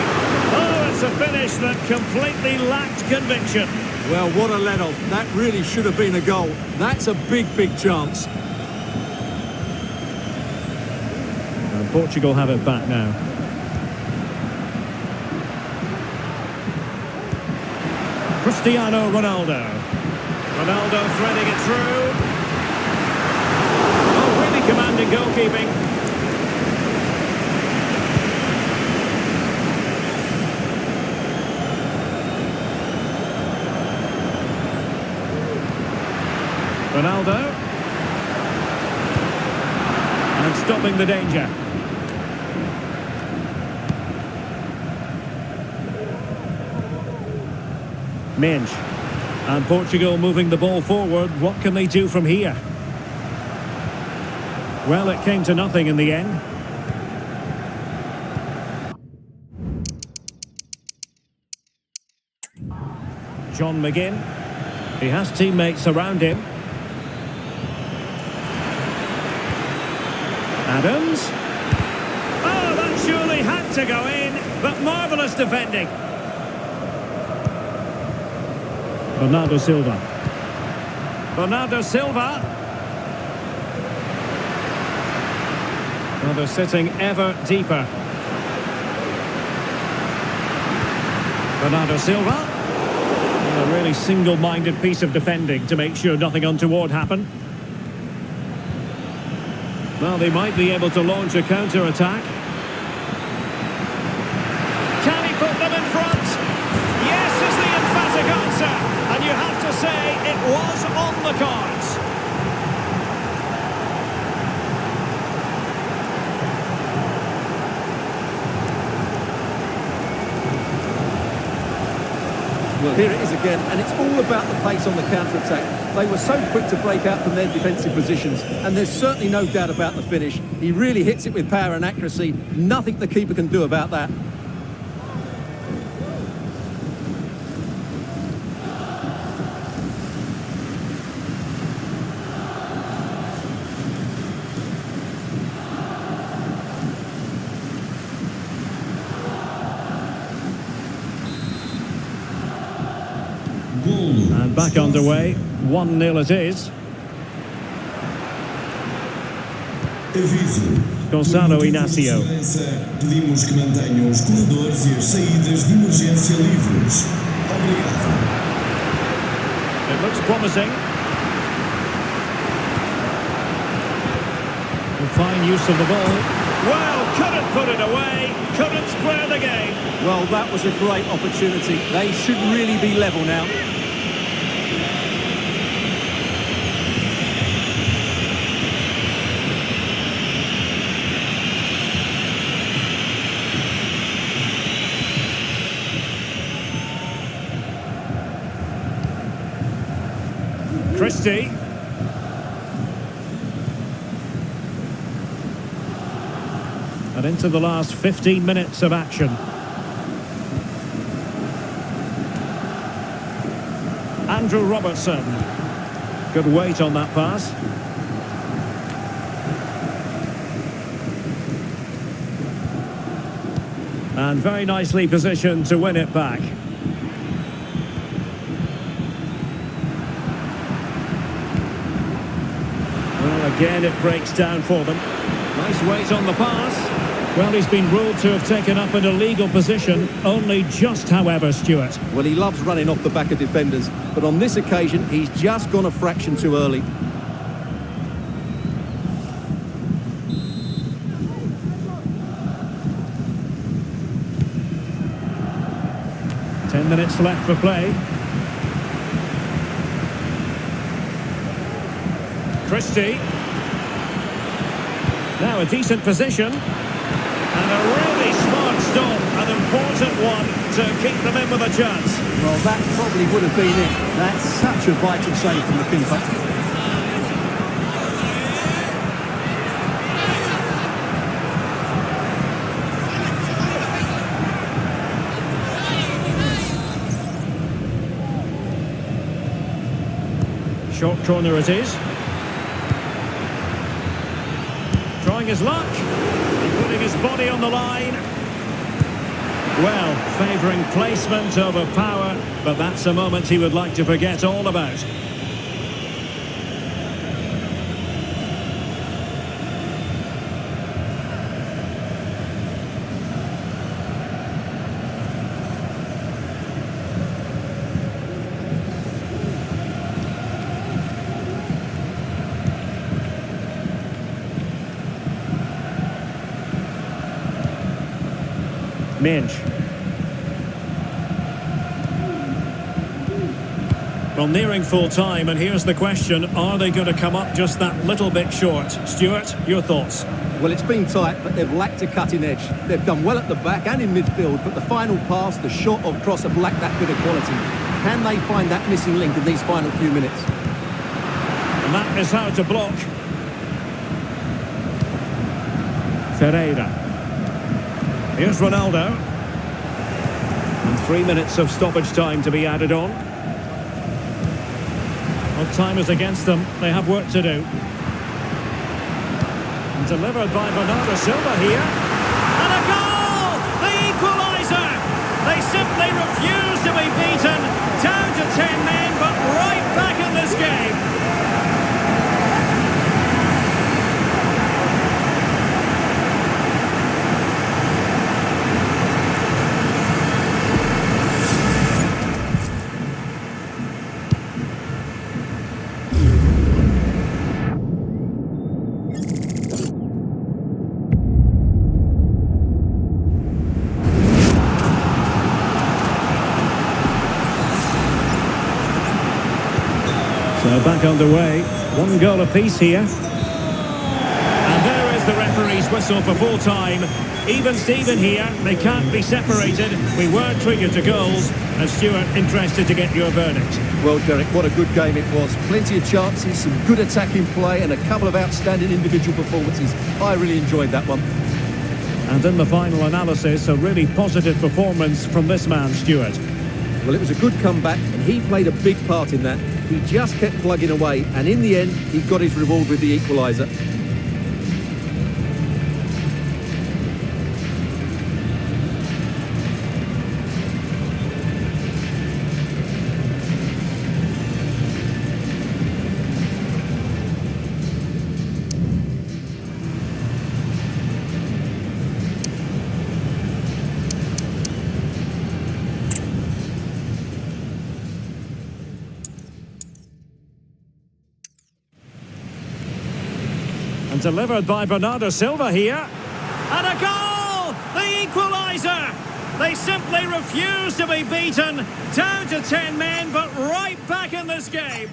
Oh, it's a finish that completely lacked conviction. Well, what a let-off. That really should have been a goal. That's a big, big chance. And Portugal have it back now. Cristiano Ronaldo. Ronaldo threading it through. Oh, really commanding goalkeeping. Ronaldo. And stopping the danger. Minge. And Portugal moving the ball forward. What can they do from here? Well, it came to nothing in the end. John McGinn. He has teammates around him. Adams. Oh, that surely had to go in, but marvellous defending. Bernardo Silva. Bernardo Silva. Well, they're sitting ever deeper. Bernardo Silva. A really single-minded piece of defending to make sure nothing untoward happened. Well, they might be able to launch a counter-attack. Can he put them in front? Yes is the emphatic answer. And you have to say it was on the cards. Well, here it is again, and it's all about the pace on the counter-attack. They were so quick to break out from their defensive positions, and there's certainly no doubt about the finish. He really hits it with power and accuracy. Nothing the keeper can do about that. Golo. And back underway, 1-0 it is. Aviso. Gonçalo Por motivo de Inácio. segurança, pedimos que mantenham os corredores e as saídas de emergência livres. Obrigado. It looks promising. Fine use of the ball. Well, couldn't put it away, couldn't square the game. Well, that was a great opportunity. They should really be level now. Christie. And into the last 15 minutes of action. Andrew Robertson. Good weight on that pass. And very nicely positioned to win it back. Well, again it breaks down for them. Nice weight on the pass. Well, he's been ruled to have taken up an illegal position, only just, however, Stuart. Well, he loves running off the back of defenders, but on this occasion, he's just gone a fraction too early. Ten minutes left for play. Christie. Now a decent position. And a really smart stop, an important one to keep them in with a chance. Well, that probably would have been it. That's such a vital save from the keeper. Short corner it is. Trying his luck. Putting his body on the line. Well, favouring placement over power, but that's a moment he would like to forget all about. Minch. Well, nearing full time, and here's the question, are they going to come up just that little bit short? Stuart, your thoughts? Well, it's been tight, but they've lacked a cutting edge. They've done well at the back and in midfield, but the final pass, the shot or cross have lacked that bit of quality. Can they find that missing link in these final few minutes? And that is how to block. Ferreira. Here's Ronaldo. And 3 minutes of stoppage time to be added on. Well, time is against them. They have work to do. And delivered by Bernardo Silva here. And a goal! The equaliser! They simply refuse to be beaten. Down to 10 men, but right back in this game. So back underway, 1 goal apiece here. And there is the referee's whistle for full time. Even Steven here, they can't be separated. We weren't triggered to goals. And Stuart, interested to get your verdict. Well, Derek, what a good game it was. Plenty of chances, some good attacking play and a couple of outstanding individual performances. I really enjoyed that one. And in the final analysis, a really positive performance from this man, Stuart. Well, it was a good comeback and he played a big part in that. He just kept plugging away and in the end, he got his reward with the equaliser. And delivered by Bernardo Silva here. And a goal! The equaliser! They simply refuse to be beaten. Down to 10 men, but right back in this game.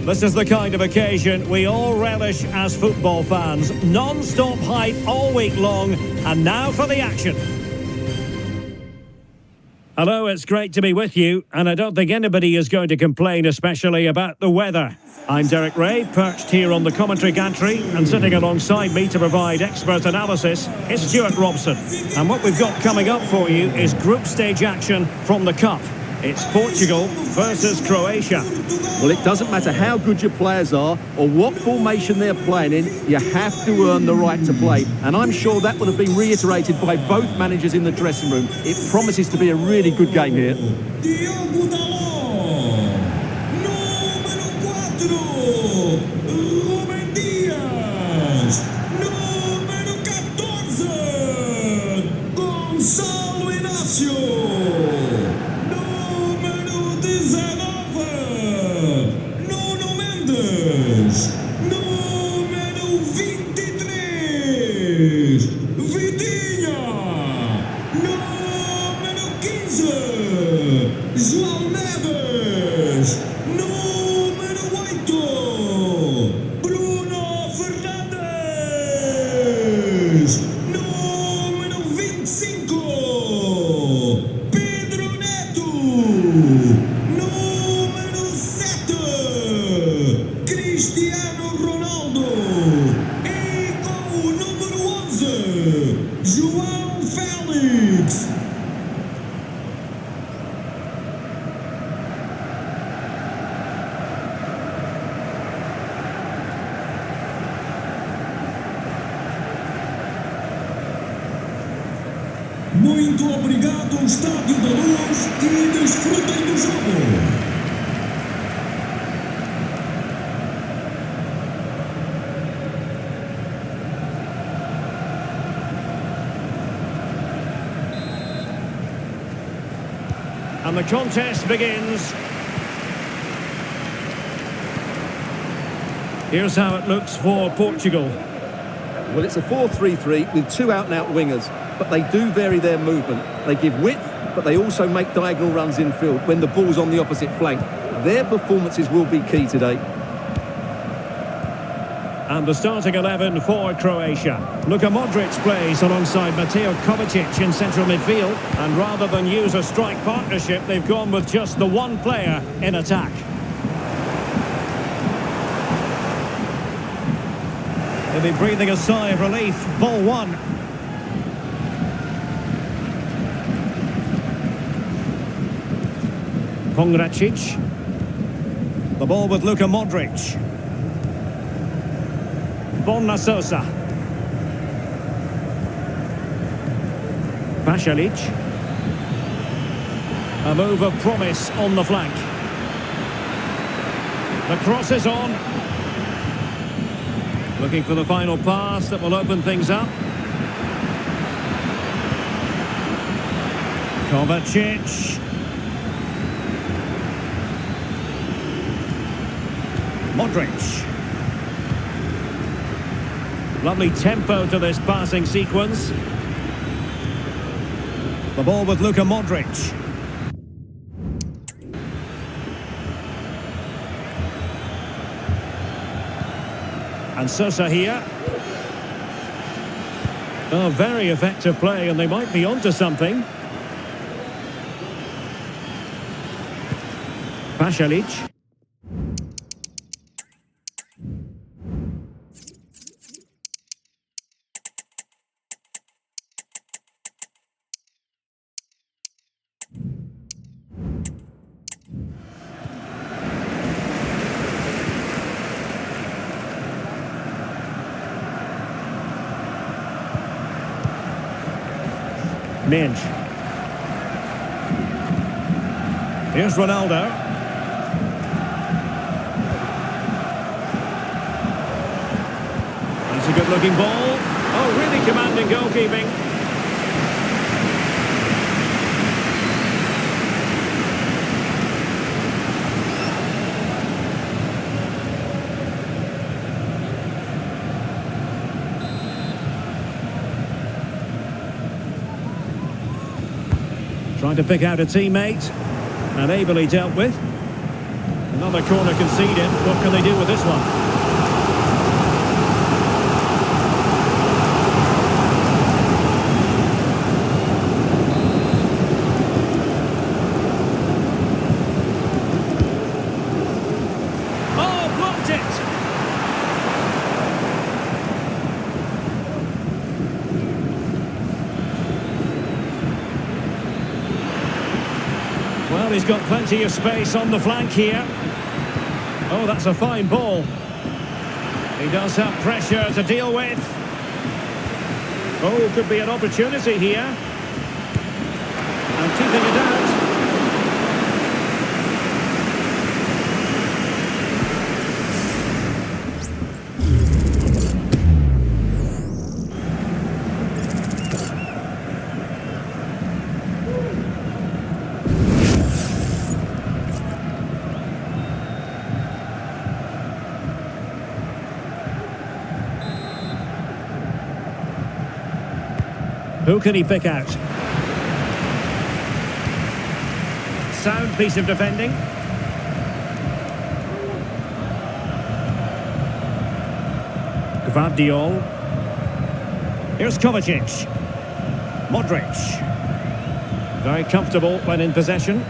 This is the kind of occasion we all relish as football fans. Non-stop hype all week long, and now for the action. Hello, it's great to be with you, and I don't think anybody is going to complain, especially about the weather. I'm Derek Ray, perched here on the commentary gantry, and sitting alongside me to provide expert analysis is Stuart Robson. And what we've got coming up for you is group stage action from the Cup. It's Portugal versus Croatia. Well, it doesn't matter how good your players are or what formation they're playing in, you have to earn the right to play. And I'm sure that would have been reiterated by both managers in the dressing room. It promises to be a really good game here. Muito obrigado, Estádio da Luz, e desfrutem do jogo. And the contest begins. Here's how it looks for Portugal. Well, it's a 4-3-3 with two out-and-out wingers, but they do vary their movement. They give width, but they also make diagonal runs in field when the ball's on the opposite flank. Their performances will be key today. And the starting 11 for Croatia. Luka Modric plays alongside Mateo Kovacic in central midfield. And rather than use a strike partnership, they've gone with just the one player in attack. They'll be breathing a sigh of relief. Ball one. Pongracic. The ball with Luka Modric. Botnya Sosa. Pasalic. A move of promise on the flank. The cross is on. Looking for the final pass that will open things up. Kovacic. Modric. Lovely tempo to this passing sequence. The ball with Luka Modric. And Sosa here. Oh, very effective play, and they might be onto something. Pasalic. Minge. Here's Ronaldo. That's a good-looking ball. Oh, really commanding goalkeeping. Trying to pick out a teammate, and ably dealt with. Another corner conceded. What can they do with this one? Oh, blocked it! Well, he's got plenty of space on the flank here. Oh, that's a fine ball. He does have pressure to deal with. Oh, could be an opportunity here. And keeping it out. Who can he pick out? Sound piece of defending. Gvardiol. Here's Kovacic. Modric. Very comfortable when in possession.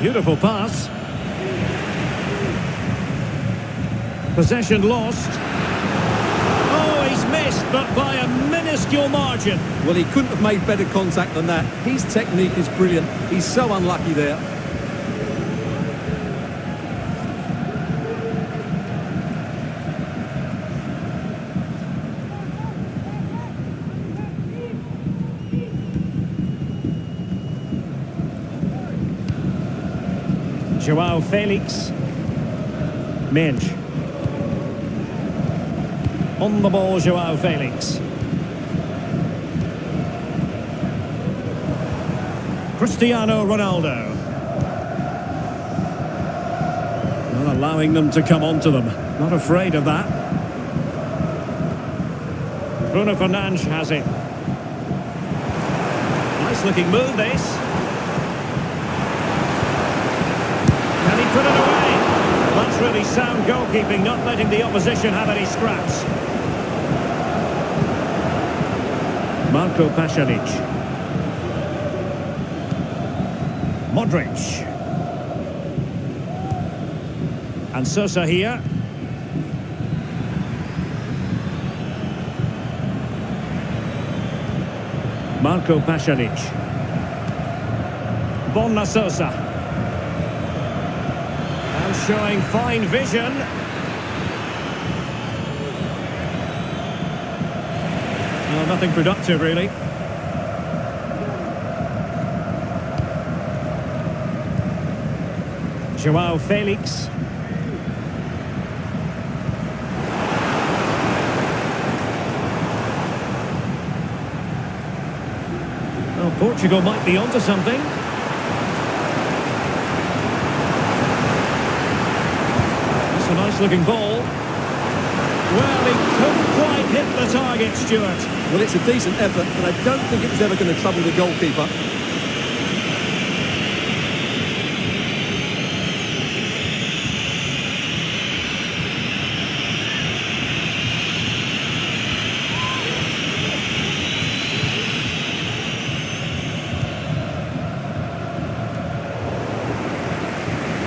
Beautiful pass. Possession lost. Missed, but by a minuscule margin. Well, he couldn't have made better contact than that. His technique is brilliant. He's so unlucky there. Joao Felix. Minge. On the ball, Joao Felix. Cristiano Ronaldo. Not allowing them to come onto them. Not afraid of that. Bruno Fernandes has it. Nice looking move, this. Can he put it away? That's really sound goalkeeping, not letting the opposition have any scraps. Marco Pasalic. Modric. And Sosa here. Marco Pasalic. Botnya Sosa. And showing fine vision. Well, nothing productive, really. Joao Felix. Portugal might be onto something. That's a nice looking ball. Well, he couldn't quite hit the target, Stuart. Well, it's a decent effort, but I don't think it was ever going to trouble the goalkeeper.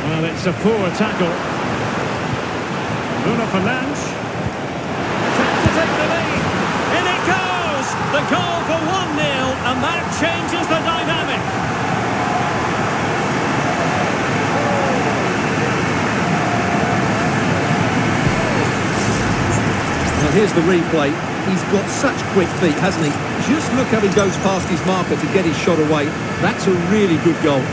Well, it's a poor tackle. Bruno Fernandes. Tries to take the lead. In it goes! The goal for 1-0, and that changes the dynamic. Now here's the replay. He's got such quick feet, hasn't he? Just look how he goes past his marker to get his shot away. That's a really good goal.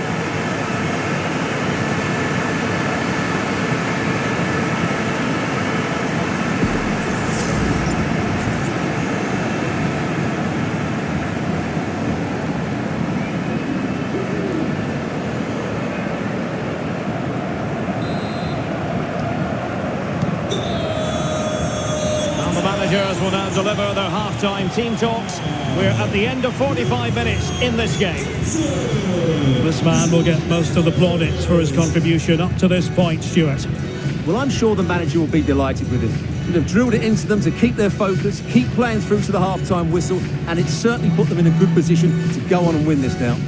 The managers will now deliver their half-time team talks. We're at the end of 45 minutes in this game. This man will get most of the plaudits for his contribution up to this point, Stuart. Well, I'm sure the manager will be delighted with him. He'd have drilled it into them to keep their focus, keep playing through to the half-time whistle, and it's certainly put them in a good position to go on and win this now.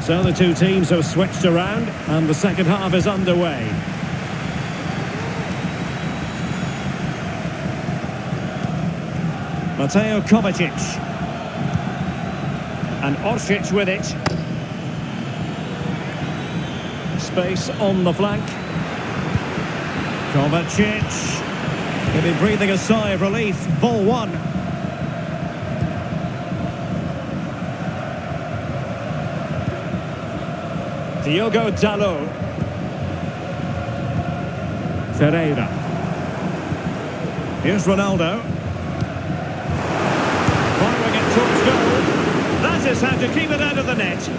So the two teams have switched around and the second half is underway. Mateo Kovacic. And Orsic with it. Space on the flank. Kovacic. He'll be breathing a sigh of relief. Ball one. Diogo Dalot. Ferreira. Here's Ronaldo. Firing it towards goal. That is how to keep it out of the net.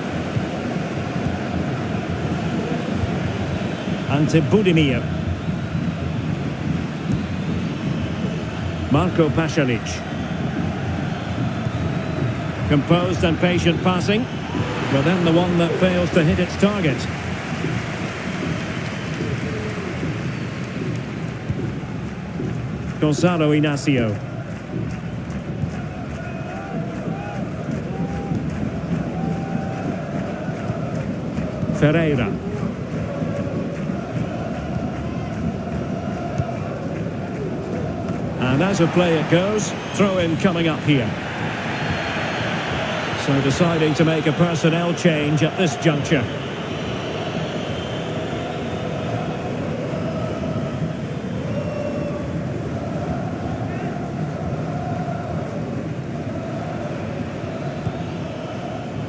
Ante Budimir. Marco Pasalic. Composed and patient passing. But then the one that fails to hit its target. Gonzalo Inacio. Ferreira. And as a play it goes, throw-in coming up here. So deciding to make a personnel change at this juncture.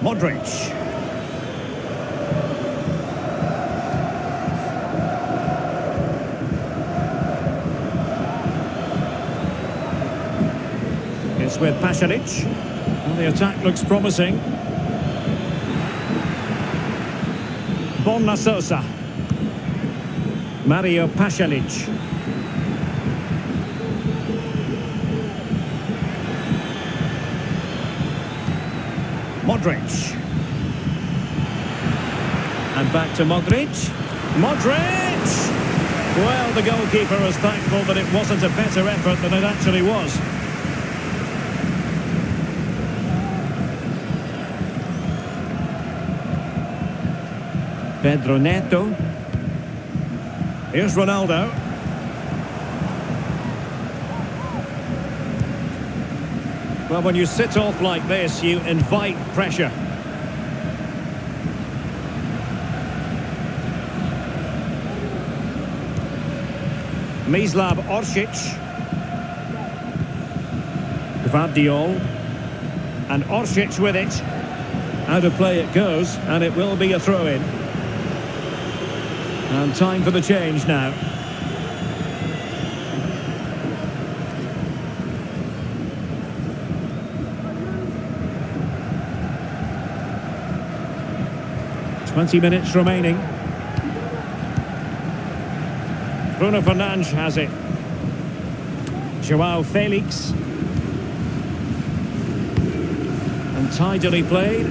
Modric. It's with Pasalic. And the attack looks promising. Botnya. Mario Pasalic. Modric. And back to Modric. Modric! Well, the goalkeeper is thankful that it wasn't a better effort than it actually was. Pedro Neto. Here's Ronaldo. Well, when you sit off like this, you invite pressure. Mislav Orsic. Gvardiol. And Orsic with it. Out of play it goes, and it will be a throw-in. And time for the change now. Twenty minutes remaining. Bruno Fernandes has it. Joao Felix. And tidily played.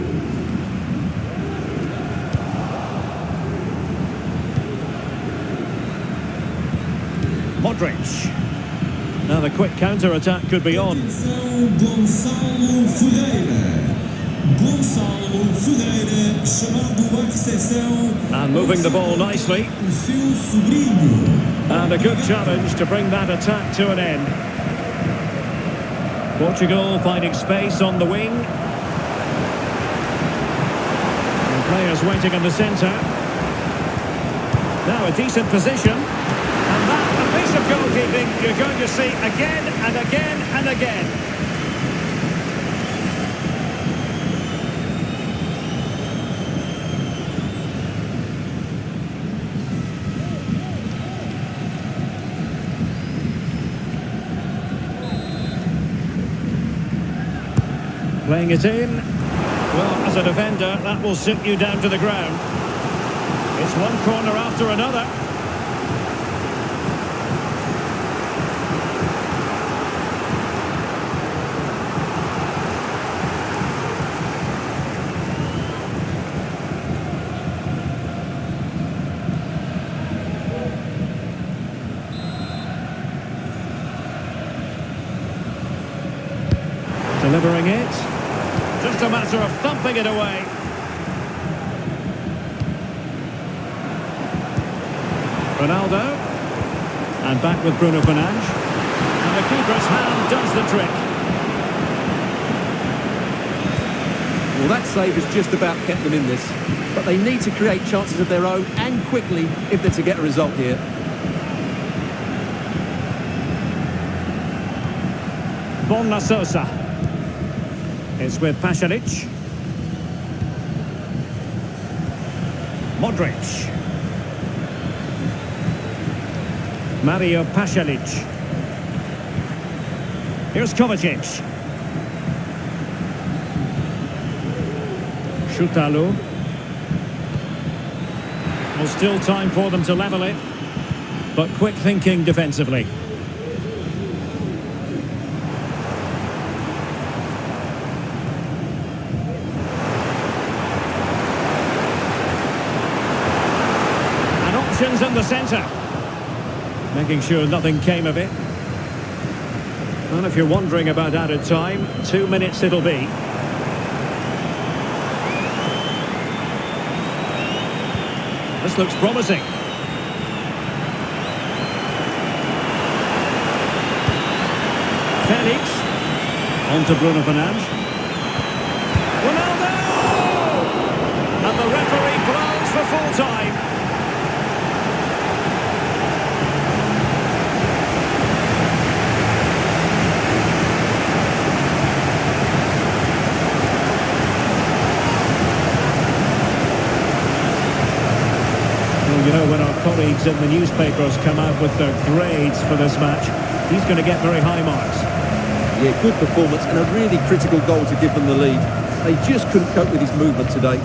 Modric. Now the quick counter-attack could be on. And moving the ball nicely. And a good challenge to bring that attack to an end. Portugal finding space on the wing. And players waiting in the centre. Now a decent position. And that, a piece of goalkeeping you're going to see again and again and again. Playing it in. Well, as a defender, that will sit you down to the ground. It's one corner after another. Delivering it. Just a matter of thumping it away. Ronaldo. And back with Bruno Fernandes. And the keeper's hand does the trick. Well, that save has just about kept them in this. But they need to create chances of their own, and quickly, if they're to get a result here. Botnya. It's with Pasalic. Modric. Mario Pasalic. Here's Kovacic. Shutalo. Well, still time for them to level it. But quick thinking defensively. In the centre, making sure nothing came of it. And if you're wondering about added time, 2 minutes it'll be. This looks promising. Felix on to Bruno Fernandes. Ronaldo! And the referee blows for full time. colleagues in the newspapers come out with their grades for this match, he's going to get very high marks. Yeah, good performance and a really critical goal to give them the lead. They just couldn't cope with his movement today.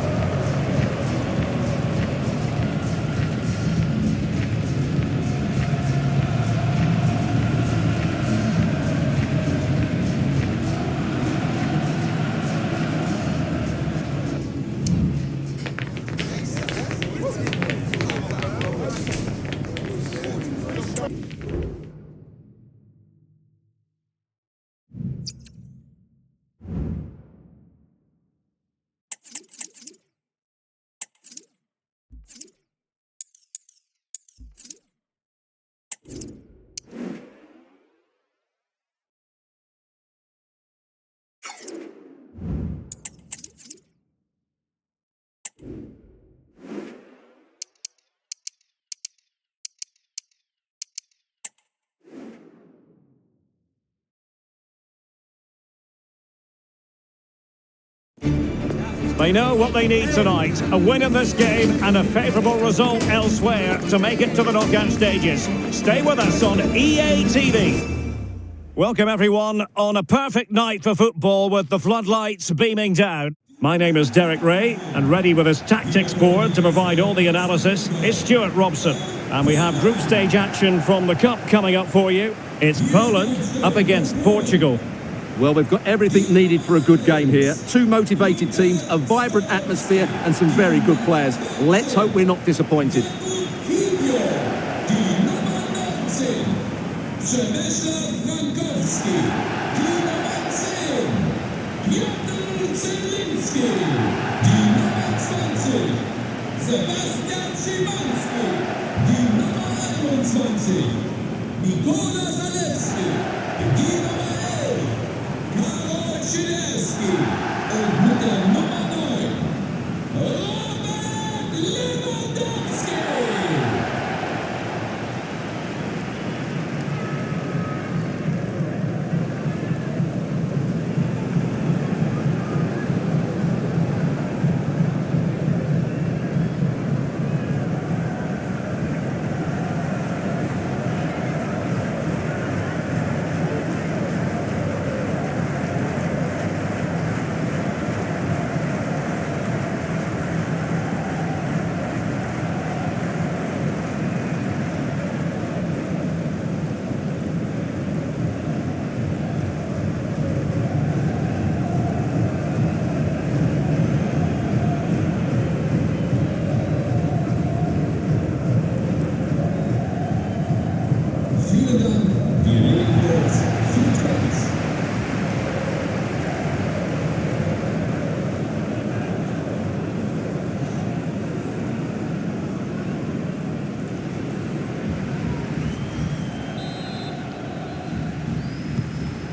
They know what they need tonight. A win in this game and a favourable result elsewhere to make it to the knockout stages. Stay with us on EA TV. Welcome everyone on a perfect night for football with the floodlights beaming down. My name is Derek Ray, and ready with his tactics board to provide all the analysis is Stuart Robson. And we have group stage action from the Cup coming up for you. It's Poland up against Portugal. Well, we've got everything needed for a good game here. Two motivated teams, a vibrant atmosphere and some very good players. Let's hope we're not disappointed.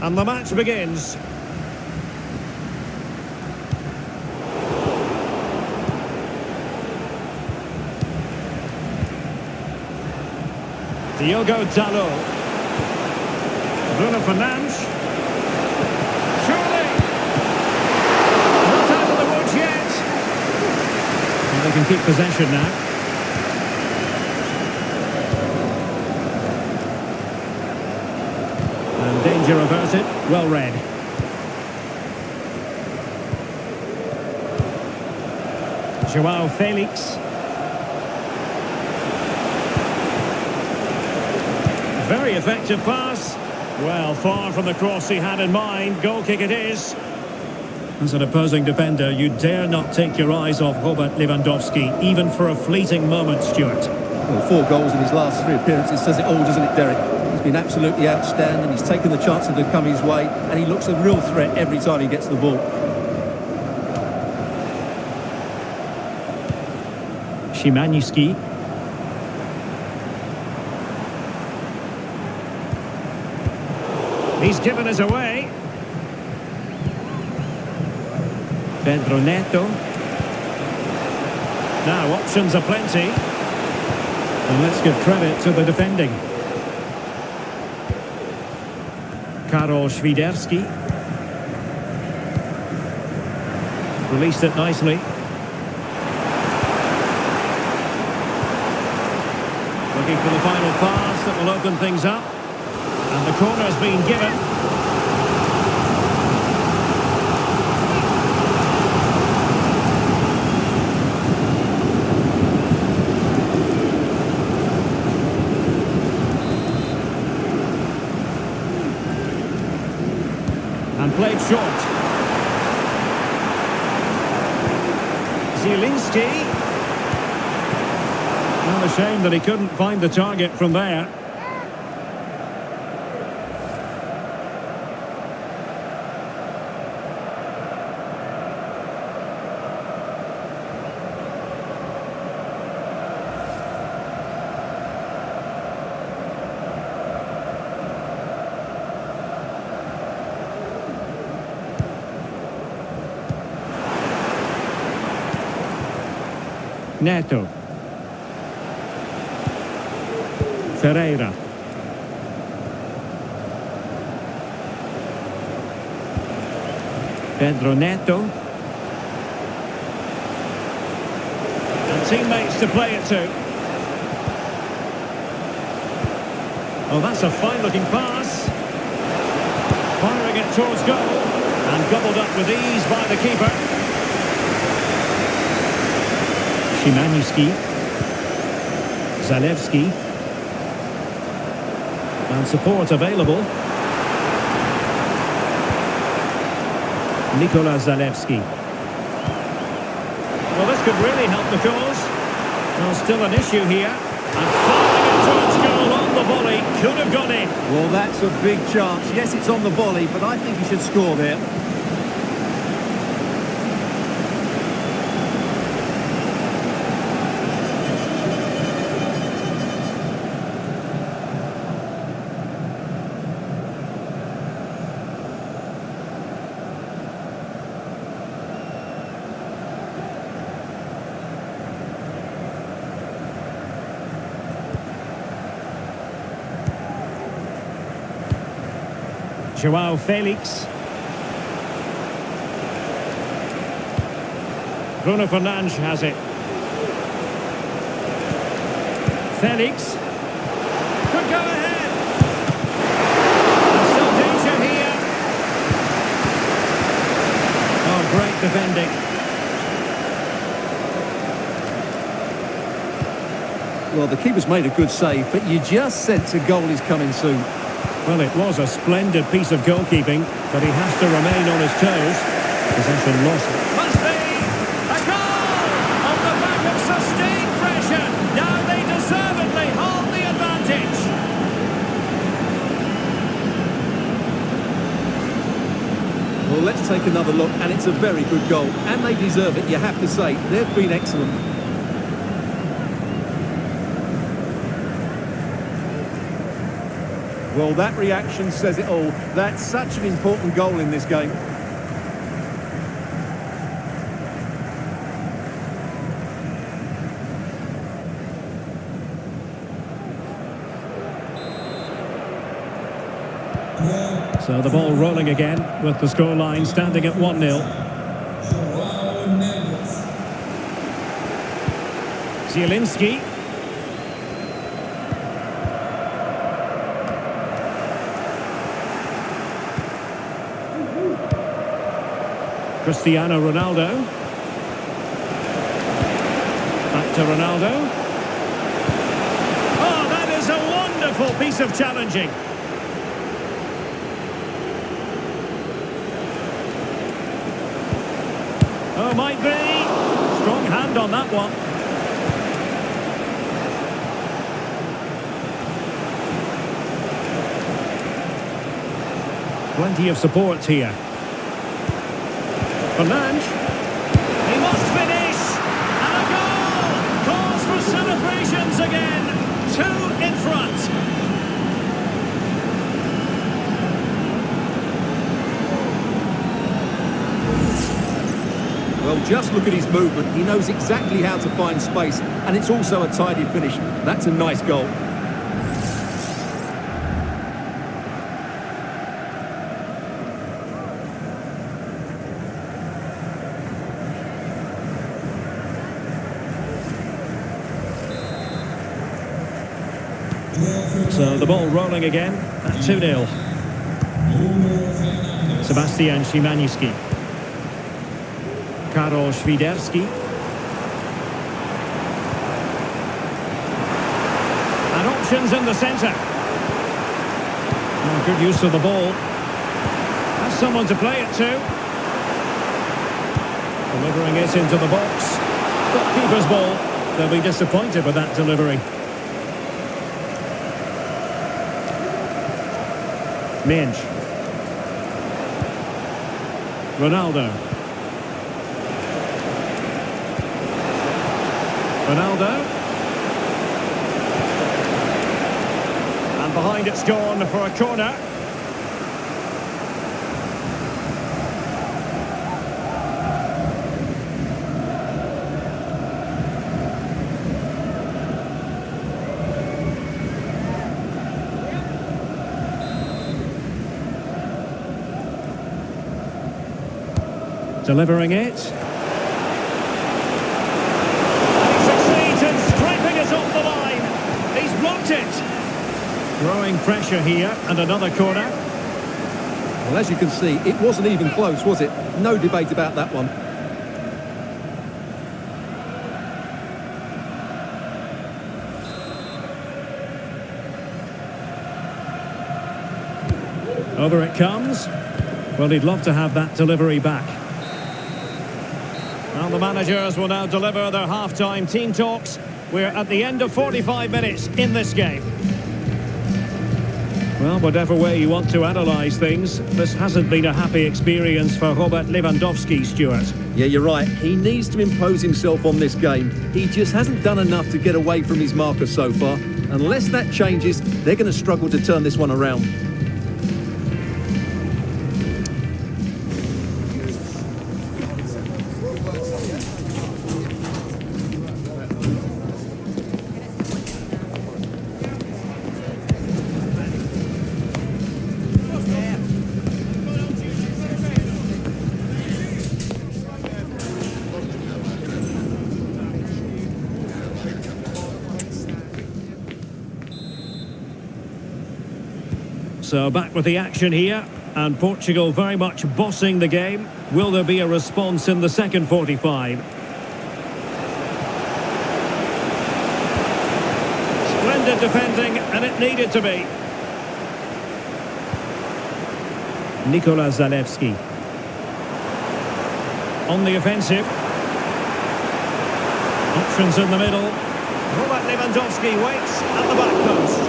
And the match begins. Diogo Dalot. Bruno Fernandes. Surely! Not out of the woods yet. And they can keep possession now. And danger averted. Well read. Joao Felix. Very effective pass. Well, far from the cross he had in mind. Goal kick it is. As an opposing defender, you dare not take your eyes off Robert Lewandowski, even for a fleeting moment, Stuart. Well, 4 goals in his last 3 appearances says it all, doesn't it, Derek? He's been absolutely outstanding. He's taken the chances that come his way, and he looks a real threat every time he gets the ball. Szymański. He's given us away. Pedro Neto. Now options are plenty. And let's give credit to the defending. Karol Świderski. Released it nicely. Looking for the final pass that will open things up. And the corner's been given. And played short. Zielinski. Well, a shame that he couldn't find the target from there. Neto. Ferreira. Pedro Neto. And teammates to play it to. Oh, that's a fine-looking pass. Firing it towards goal. And gobbled up with ease by the keeper. Szymański. Zalewski. And support available. Nikola Zalewski. Well, this could really help the cause. Well, still an issue here. And firing it towards goal on the volley. Could have gone in. Well, that's a big chance. Yes, it's on the volley, but I think he should score there. Joao Felix. Bruno Fernandes has it. Felix. Could go ahead. There's still danger here. Oh, great defending. Well, the keeper's made a good save, but you just sense a goal is coming soon. Well, it was a splendid piece of goalkeeping, but he has to remain on his toes. Possession lost. Must be a goal on the back of sustained pressure. Now they deservedly hold the advantage. Well, let's take another look, and it's a very good goal. And they deserve it, you have to say. They've been excellent. Well, that reaction says it all. That's such an important goal in this game. So the ball rolling again with the scoreline standing at 1-0. Zielinski. Cristiano Ronaldo. Back to Ronaldo. Oh, that is a wonderful piece of challenging. Oh, might be. Strong hand on that one. Plenty of support here. Fernandes. He must finish. And a goal! Calls for celebrations again. 2 in front. Well, just look at his movement. He knows exactly how to find space, and it's also a tidy finish. That's a nice goal. So the ball rolling again at 2-0. Sebastian Szymanski. Karol Świderski. And options in the centre. Oh, good use of the ball. Has someone to play it to. Delivering it into the box. Got keeper's ball. They'll be disappointed with that delivery. Minge. Ronaldo. And behind it's gone for a corner. Delivering it. Succeeds in scraping it off the line. He's blocked it. Growing pressure here, and another corner. Well, as you can see, it wasn't even close, was it? No debate about that one. Over it comes. Well, he'd love to have that delivery back. Well, the managers will now deliver their half-time team talks. We're at the end of 45 minutes in this game. Well, whatever way you want to analyse things, this hasn't been a happy experience for Robert Lewandowski, Stuart. Yeah, you're right. He needs to impose himself on this game. He just hasn't done enough to get away from his marker so far. Unless that changes, they're going to struggle to turn this one around. So back with the action here, and Portugal very much bossing the game. Will there be a response in the second 45? Splendid defending, and it needed to be. Nikola Zalewski. On the offensive. Options in the middle. Robert Lewandowski waits at the back post.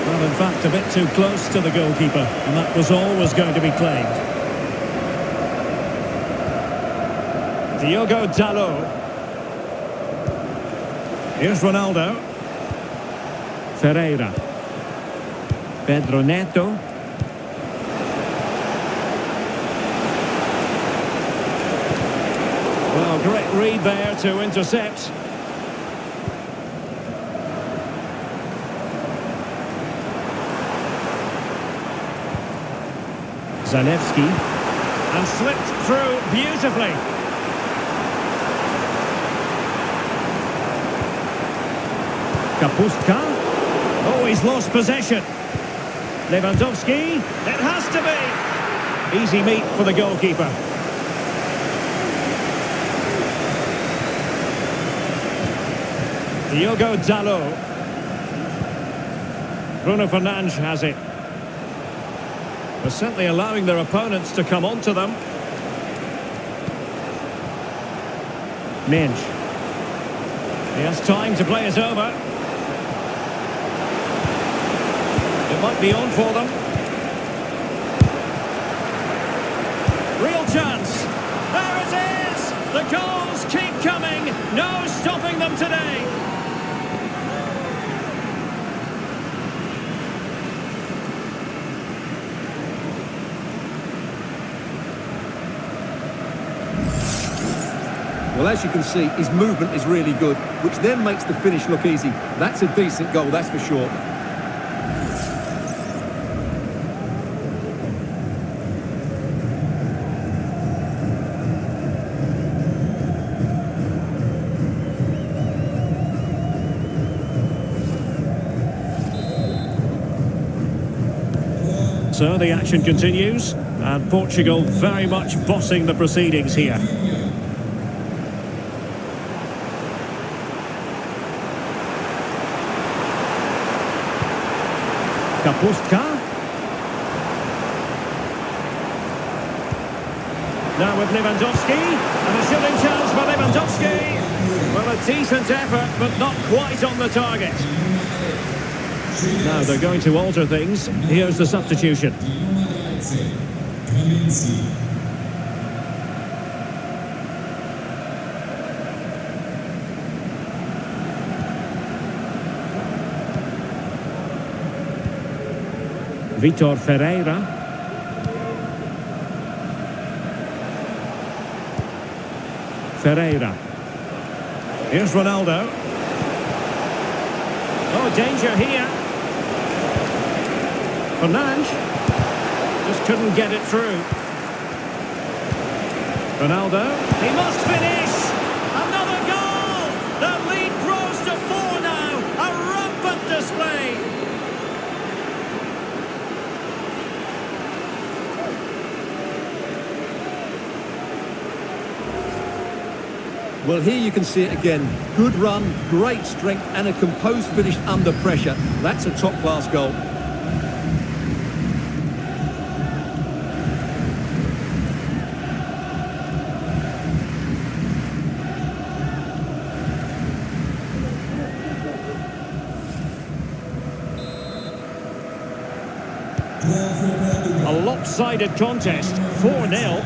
Well, in fact, a bit too close to the goalkeeper, and that was always going to be claimed. Diogo Dalot. Here's Ronaldo. Ferreira. Pedro Neto. Well, great read there to intercept. Zalewski, and slipped through beautifully. Kapustka. Oh, he's lost possession. Lewandowski, it has to be. Easy meat for the goalkeeper. Diogo Dalot. Bruno Fernandes has it. They're certainly allowing their opponents to come onto them. Minge. He has time to play it over. It might be on for them. Real chance. There it is! The goals keep coming. No stopping them today. Well, as you can see, his movement is really good, which then makes the finish look easy. That's a decent goal, that's for sure. So the action continues, and Portugal very much bossing the proceedings here. Kapustka. Now with Lewandowski, and a shooting chance for Lewandowski. Well, a decent effort, but not quite on the target. Now they're going to alter things. Here's the substitution. Vitor Ferreira. Ferreira. Here's Ronaldo. Oh, danger here. Fernandes. Just couldn't get it through. Ronaldo. He must finish. Another goal. The lead grows to 4 now. A rampant display. Well, here you can see it again. Good run, great strength, and a composed finish under pressure. That's a top-class goal. A lopsided contest, 4-0.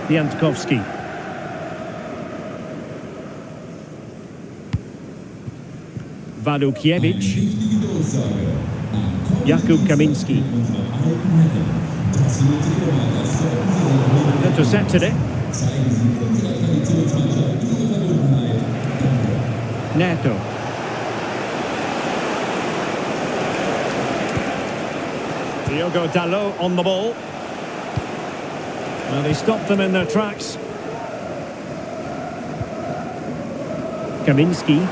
Piątkowski. Walukiewicz. Jakub Kaminski. Intercepted it. Neto. Diogo Dalot on the ball. Well, they stopped them in their tracks. Kaminski.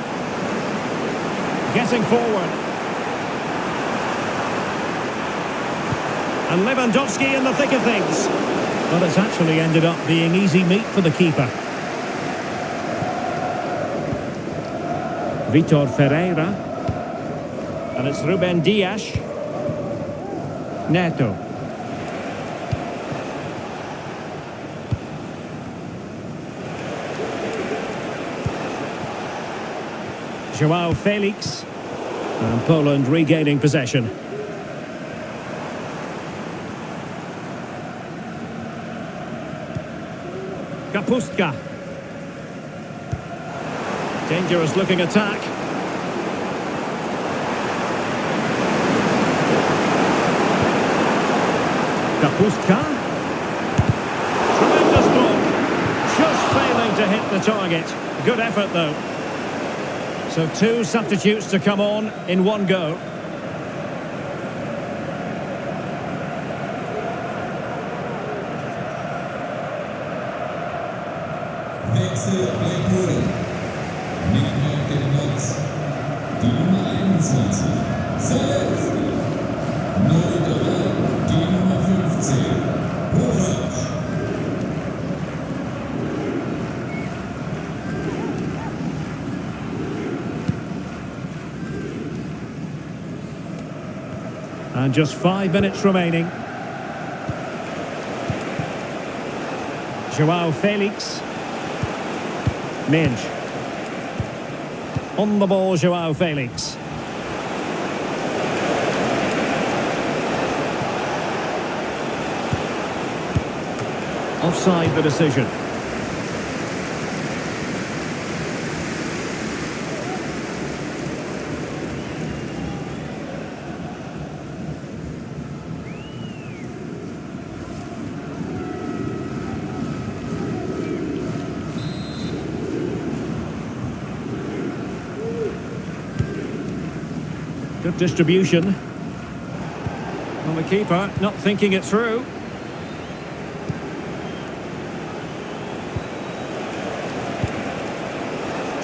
Getting forward. And Lewandowski in the thick of things. But it's actually ended up being easy meat for the keeper. Vitor Ferreira. And it's Ruben Dias. Neto. Joao Felix. And Poland regaining possession. Kapustka. Dangerous looking attack. Kapustka. Tremendous block. Just failing to hit the target. Good effort though. So 2 substitutes to come on in one go. Wechsel bei Polen. Nicht auf dem Platz. Die Nummer 21. Zalewski. Neu dabei die Nummer 15. Hochach. And just 5 minutes remaining. Joao Felix. Minge. On the ball, Joao Felix. Offside the decision. Good distribution. Well, the keeper not thinking it through.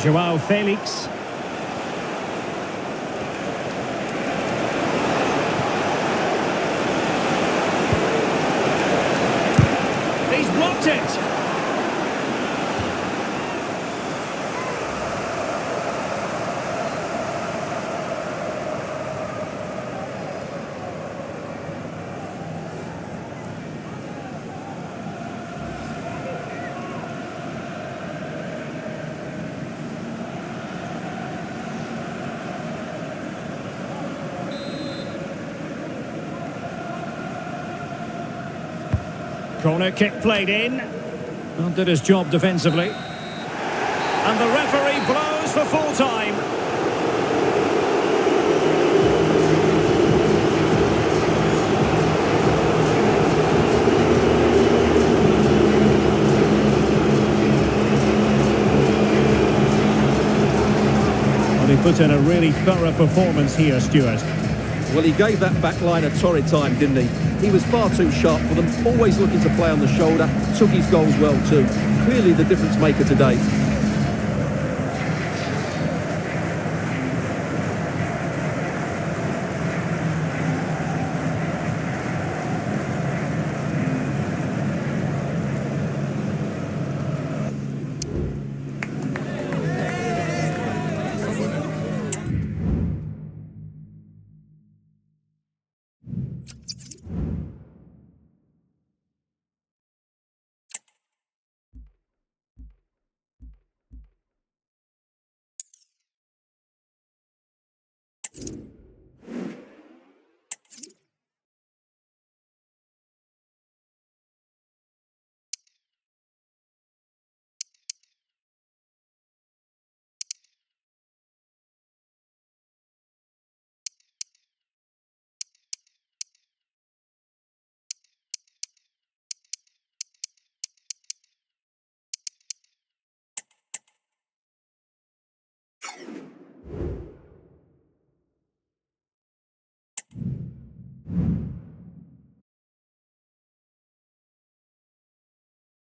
Joao Felix. blocked it. Corner kick played in. Well, did his job defensively. And the referee blows for full time. Well, he put in a really thorough performance here, Stuart. Well, he gave that back line a torrid time, didn't he? He was far too sharp for them, always looking to play on the shoulder, took his goals well too. Clearly the difference maker today.